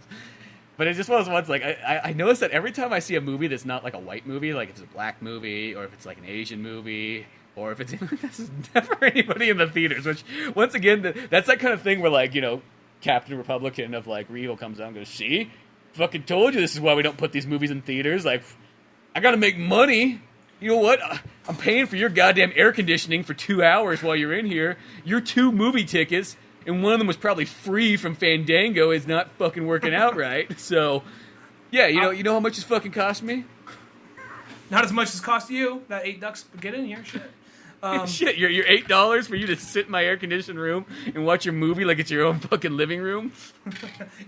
But it's just one of those ones, like, I notice that every time I see a movie that's not, like, a white movie, like, if it's a black movie, or if it's, like, an Asian movie, or if it's... There's never anybody in the theaters, which, once again, that's that kind of thing where, like, you know, Captain Republican of, like, Regal comes out and goes, see? Fucking told you this is why we don't put these movies in theaters. Like, I gotta make money. You know what? I'm paying for your goddamn air conditioning for 2 hours while you're in here. Your 2 movie tickets, and one of them was probably free from Fandango, is not fucking working out right. So, yeah, you know how much this fucking cost me? Not as much as cost you. That $8 to get in here. Shit. Shit, your $8 for you to sit in my air-conditioned room and watch your movie like it's your own fucking living room?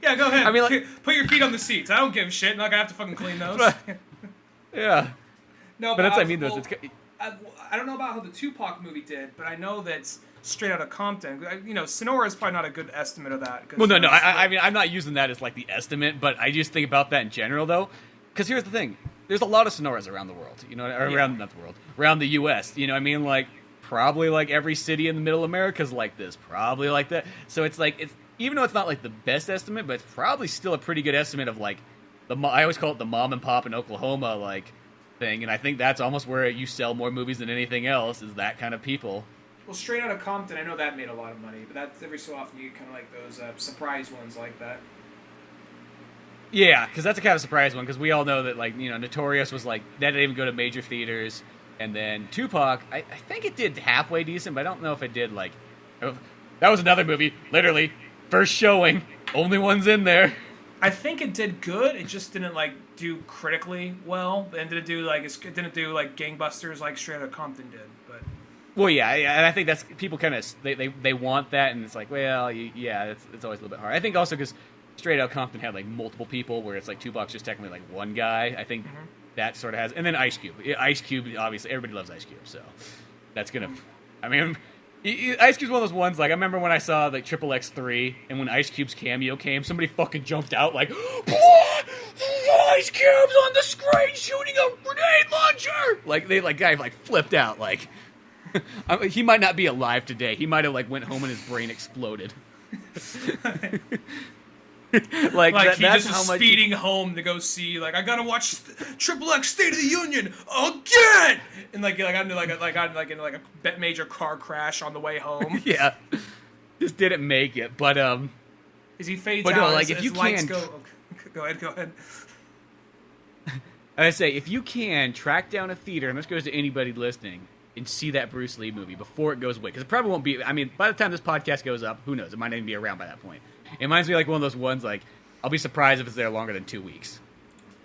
Yeah, go ahead. I mean, like, put your feet on the seats. I don't give a shit. I'm not gonna have to fucking clean those. Yeah. No, but that's what I mean. Well, I don't know about how the Tupac movie did, but I know that's straight out of Compton. You know, Sonora is probably not a good estimate of that. Well, no. I mean, I'm not using that as like the estimate, but I just think about that in general, though. Because here's the thing: there's a lot of Sonoras around the world. You know, around the U.S. You know, what I mean, like probably like every city in the Middle America is like this, probably like that. So it's like even though it's not like the best estimate, but it's probably still a pretty good estimate of like I always call it the mom and pop in Oklahoma like thing, and I think that's almost where you sell more movies than anything else is that kind of people. Well, straight out of Compton, I know that made a lot of money, but that's every so often you get kind of like those surprise ones like that. Yeah, because that's a kind of surprise one, because we all know that, like, you know, Notorious was like, that didn't even go to major theaters, and then Tupac, I think it did halfway decent, but I don't know if it did, like, that was another movie, literally, first showing, only one's in there. I think it did good, it just didn't, like, do critically well, and it didn't do, like, gangbusters like Straight Outta Compton did, but... Well, yeah, and I think that's, people kind of, they want that, and it's like, well, yeah, it's always a little bit hard. I think also because Straight Outta Compton had, like, multiple people, where it's, like, Tupac's just technically, like, one guy. I think that sort of has... And then Ice Cube. Ice Cube, obviously, everybody loves Ice Cube, so that's gonna... I mean, Ice Cube's one of those ones, like, I remember when I saw, like, XXX3, and when Ice Cube's cameo came, somebody fucking jumped out, like, what? Ice Cube's on the screen shooting a grenade launcher! Like, guy, like, flipped out, like... he might not be alive today. He might have, like, went home and his brain exploded. like he that's just how was much speeding home to go see, like, I gotta watch XXX State of the Union again, and like got into like a major car crash on the way home. Yeah, just didn't make it. But as he fades but out, no, like as if you lights can, go ahead. I say if you can track down a theater, and this goes to anybody listening, and see that Bruce Lee movie before it goes away, because it probably won't be. I mean, by the time this podcast goes up, who knows? It might not even be around by that point. It reminds me like one of those ones, like, I'll be surprised if it's there longer than 2 weeks.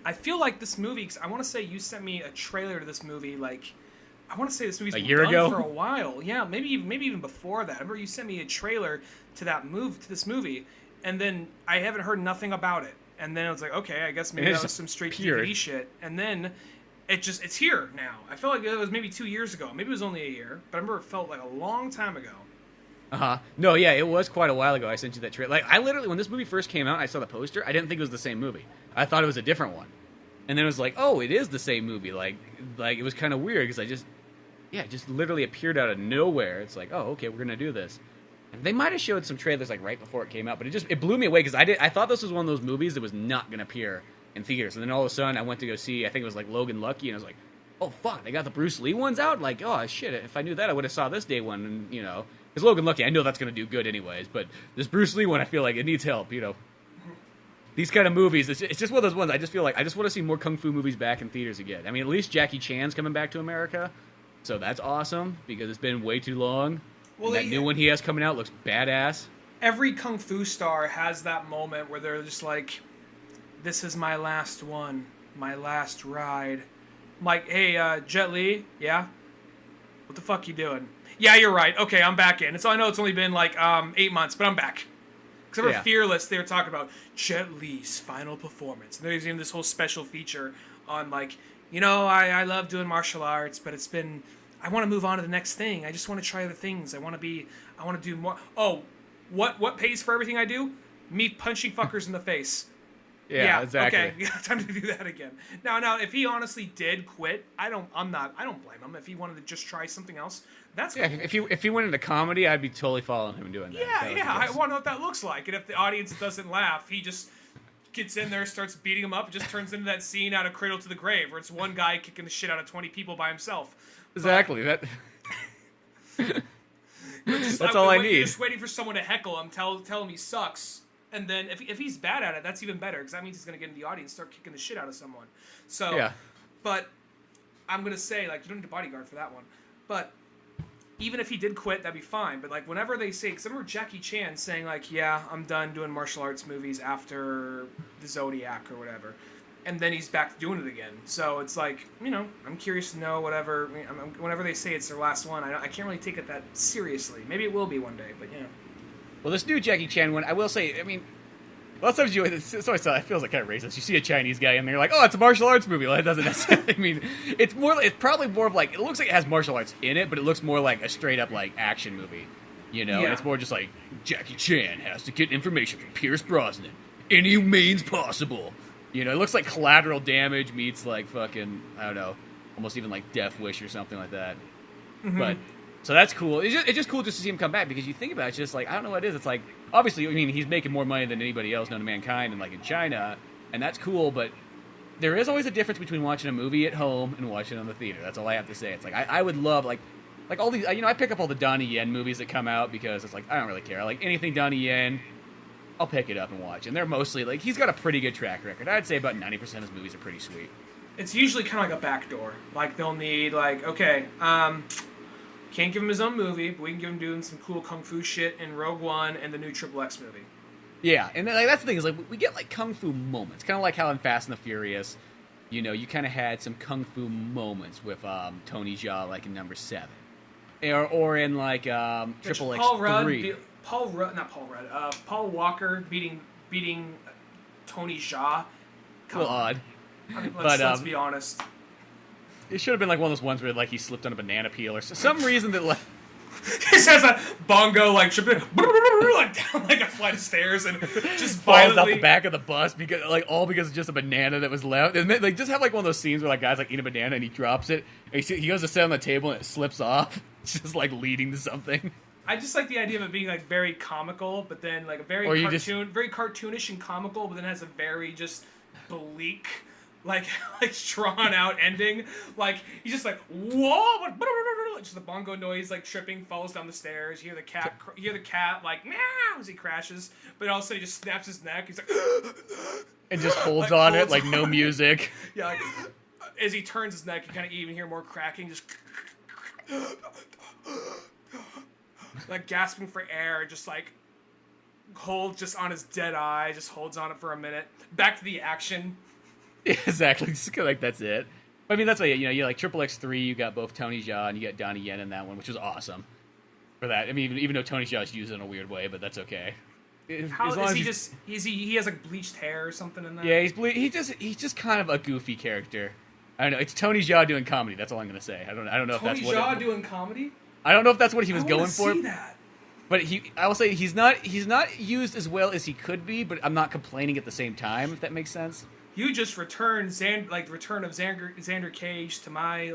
I feel like this movie, 'cause I want to say you sent me a trailer to this movie, like, I want to say this movie's A been year done ago? for a while. Yeah, maybe even before that. I remember you sent me a trailer to this movie, and then I haven't heard nothing about it. And then I was like, okay, I guess maybe It that is was some straight appeared. DVD shit. And then it's here now. I feel like it was maybe 2 years ago. Maybe it was only a year, but I remember it felt like a long time ago. No, yeah, it was quite a while ago. I sent you that trailer. Like, I literally, when this movie first came out, I saw the poster. I didn't think it was the same movie. I thought it was a different one. And then it was like, oh, it is the same movie. Like it was kind of weird because it just literally appeared out of nowhere. It's like, oh, okay, we're gonna do this. And they might have showed some trailers like right before it came out, but it blew me away because I thought this was one of those movies that was not gonna appear in theaters. And then all of a sudden, I went to go see. I think it was like Logan Lucky, and I was like, oh fuck, they got the Bruce Lee ones out. Like, oh shit, if I knew that, I would have saw this day one. And because Logan Lucky, I know that's gonna do good anyways. But this Bruce Lee one, I feel like it needs help. These kind of movies, it's just one of those ones. I just feel like I just want to see more kung fu movies back in theaters again. I mean, at least Jackie Chan's coming back to America, so that's awesome because it's been way too long. Well, And that new one he has coming out looks badass. Every kung fu star has that moment where they're just like, this is my last one, my last ride. I'm like, hey, Jet Li, yeah? What the fuck you doing? Yeah, you're right. Okay, I'm back in. I know it's only been like 8 months, but I'm back. Because Yeah. Fearless, they were talking about Jet Li's final performance. And there's even this whole special feature on like, I love doing martial arts, but I want to move on to the next thing. I just want to try other things. I want to do more. Oh, what pays for everything I do? Me punching fuckers in the face. Yeah, exactly. Okay, yeah, time to do that again. Now, if he honestly did quit, I don't blame him. If he wanted to just try something else, that's cool. Yeah, if he went into comedy, I'd be totally following him doing that. I want to know what that looks like. And if the audience doesn't laugh, he just gets in there, starts beating them up. It just turns into that scene out of Cradle to the Grave, where it's one guy kicking the shit out of 20 people by himself. Exactly. That's all I need. Just waiting for someone to heckle him, tell him he sucks. And then if he's bad at it, that's even better, because that means he's going to get in the audience, start kicking the shit out of someone. So, Yeah. But I'm going to say, like, you don't need a bodyguard for that one. But even if he did quit, that'd be fine. But, like, whenever they say, because I remember Jackie Chan saying, like, yeah, I'm done doing martial arts movies after the Zodiac or whatever. And then he's back to doing it again. So it's like, I'm curious to know whatever. Whenever they say it's their last one, I can't really take it that seriously. Maybe it will be one day, but yeah. Well, this new Jackie Chan one, I will say, I mean, lots of times it feels like kind of racist. You see a Chinese guy and they're like, oh, it's a martial arts movie. Well, it doesn't necessarily mean, it's probably more of like, it looks like it has martial arts in it, but it looks more like a straight up like action movie, And it's more just like, Jackie Chan has to get information from Pierce Brosnan any means possible. It looks like Collateral Damage meets like fucking, I don't know, almost even like Death Wish or something like that. Mm-hmm. But so that's cool. It's just cool just to see him come back, because you think about it, it's just like, I don't know what it is. It's like, obviously, I mean, he's making more money than anybody else known to mankind, and like in China, and that's cool. But there is always a difference between watching a movie at home and watching it on the theater. That's all I have to say. It's like I would love like all these. I pick up all the Donnie Yen movies that come out because it's like I don't really care. Like anything Donnie Yen, I'll pick it up and watch. And they're mostly like, he's got a pretty good track record. I'd say about 90% of his movies are pretty sweet. It's usually kind of like a backdoor. Like they'll need like, okay, can't give him his own movie, but we can give him doing some cool kung fu shit in Rogue One and the new Triple X movie. Yeah, and like that's the thing, is like we get like kung fu moments, kind of like how in Fast and the Furious, you kind of had some kung fu moments with Tony Jaa, like in number 7, or in like Triple X 3. Paul Walker beating Tony Jaa. A little odd. I mean, let's be honest. It should have been like one of those ones where like he slipped on a banana peel or some reason that like. He says a bongo like tripping like down like a flight of stairs and just falls violently out the back of the bus because it's just a banana that was left. And they just have like one of those scenes where like guys like eat a banana and he drops it. And he goes to sit on the table and it slips off. It's just like leading to something. I just like the idea of it being like very comical, but then like a very very cartoonish and comical, but then has a very just bleak, like drawn out ending. Like he's just like whoa, just the bongo noise, like tripping, falls down the stairs. You hear the cat like meow as he crashes, but all of a sudden he just snaps his neck. He's like and just holds on it like no music. Yeah, like, as he turns his neck, you kind of even hear more cracking, just like gasping for air, just like hold just on his dead eye, just holds on it for a minute. Back to the action. Yeah, exactly. Just like that's it. I mean, that's like, you like Triple X3, you got both Tony Jaa and you got Donnie Yen in that one, which was awesome for that. I mean, even though Tony Jaa is used in a weird way, but that's okay. How is he just? He has like bleached hair or something in that? Yeah, he's just kind of a goofy character. I don't know. It's Tony Jaa doing comedy. That's all I'm gonna say. I don't know if that's what. Tony Jaa doing comedy? I don't know if that's what he was going for. See that. But I will say he's not used as well as he could be. But I'm not complaining at the same time. If that makes sense. You just returned Return of Xander Cage to my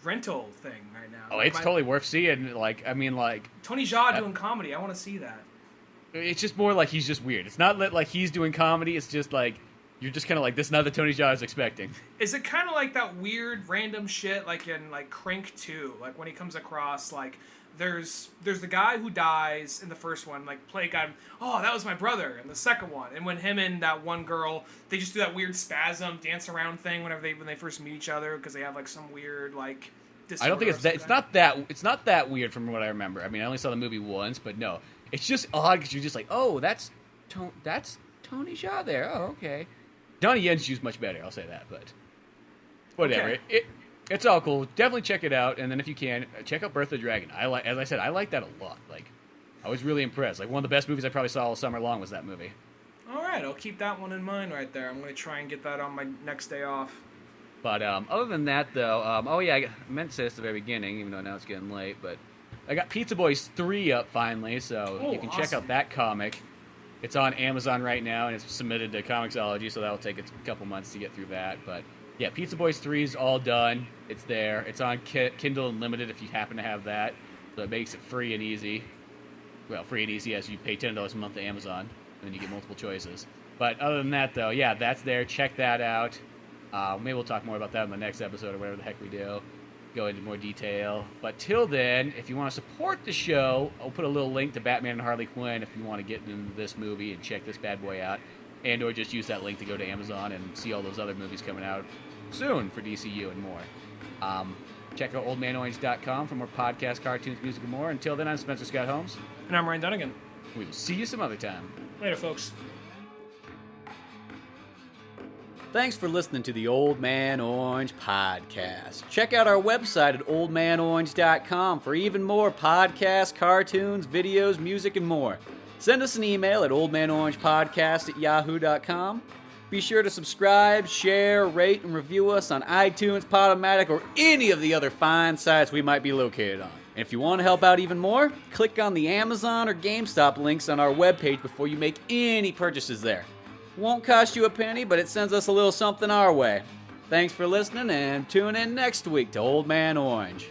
rental thing right now. Oh, it's totally worth seeing. Tony Jaa doing comedy. I want to see that. It's just more like he's just weird. It's not like he's doing comedy. It's just like you're just kind of like, this is not the Tony Jaa I was expecting. Is it kind of like that weird random shit like in Crank 2? Like when he comes across there's the guy who dies in the first one, play guy. Oh, that was my brother in the second one. And when him and that one girl, they just do that weird spasm dance around thing when they first meet each other because they have some weird I don't think it's not that weird from what I remember. I mean, I only saw the movie once, but no. It's just odd because you're just like, oh, that's Tony Jaa there. Oh, okay. Donnie Yen's used much better, I'll say that, but whatever. Okay. It's all cool. Definitely check it out, and then if you can, check out Birth of the Dragon. As I said, I like that a lot. I was really impressed. One of the best movies I probably saw all summer long was that movie. All right, I'll keep that one in mind right there. I'm going to try and get that on my next day off. But other than that, though, I meant to say this at the very beginning, even though now it's getting late, but I got Pizza Boys 3 up finally, so you can check out that comic. It's on Amazon right now, and it's submitted to Comixology, so that'll take a couple months to get through that. But yeah, Pizza Boys 3 is all done. It's there. It's on Kindle Unlimited if you happen to have that, so it makes it free and easy. Well, free and easy as you pay $10 a month to Amazon, and then you get multiple choices. But other than that, though, yeah, that's there. Check that out. Maybe we'll talk more about that in the next episode or whatever the heck we do. Go into more detail. But till then, if you want to support the show, I'll put a little link to Batman and Harley Quinn if you want to get into this movie and check this bad boy out. And or just use that link to go to Amazon and see all those other movies coming out soon for DCU and more. Check out oldmanorange.com for more podcasts, cartoons, music, and more. Until then, I'm Spencer Scott Holmes. And I'm Ryan Dunigan. We will see you some other time. Later, folks. Thanks for listening to the Old Man Orange podcast. Check out our website at oldmanorange.com for even more podcasts, cartoons, videos, music, and more. Send us an email at oldmanorangepodcast@yahoo.com. Be sure to subscribe, share, rate, and review us on iTunes, Podomatic, or any of the other fine sites we might be located on. And if you want to help out even more, click on the Amazon or GameStop links on our webpage before you make any purchases there. Won't cost you a penny, but it sends us a little something our way. Thanks for listening, and tune in next week to Old Man Orange.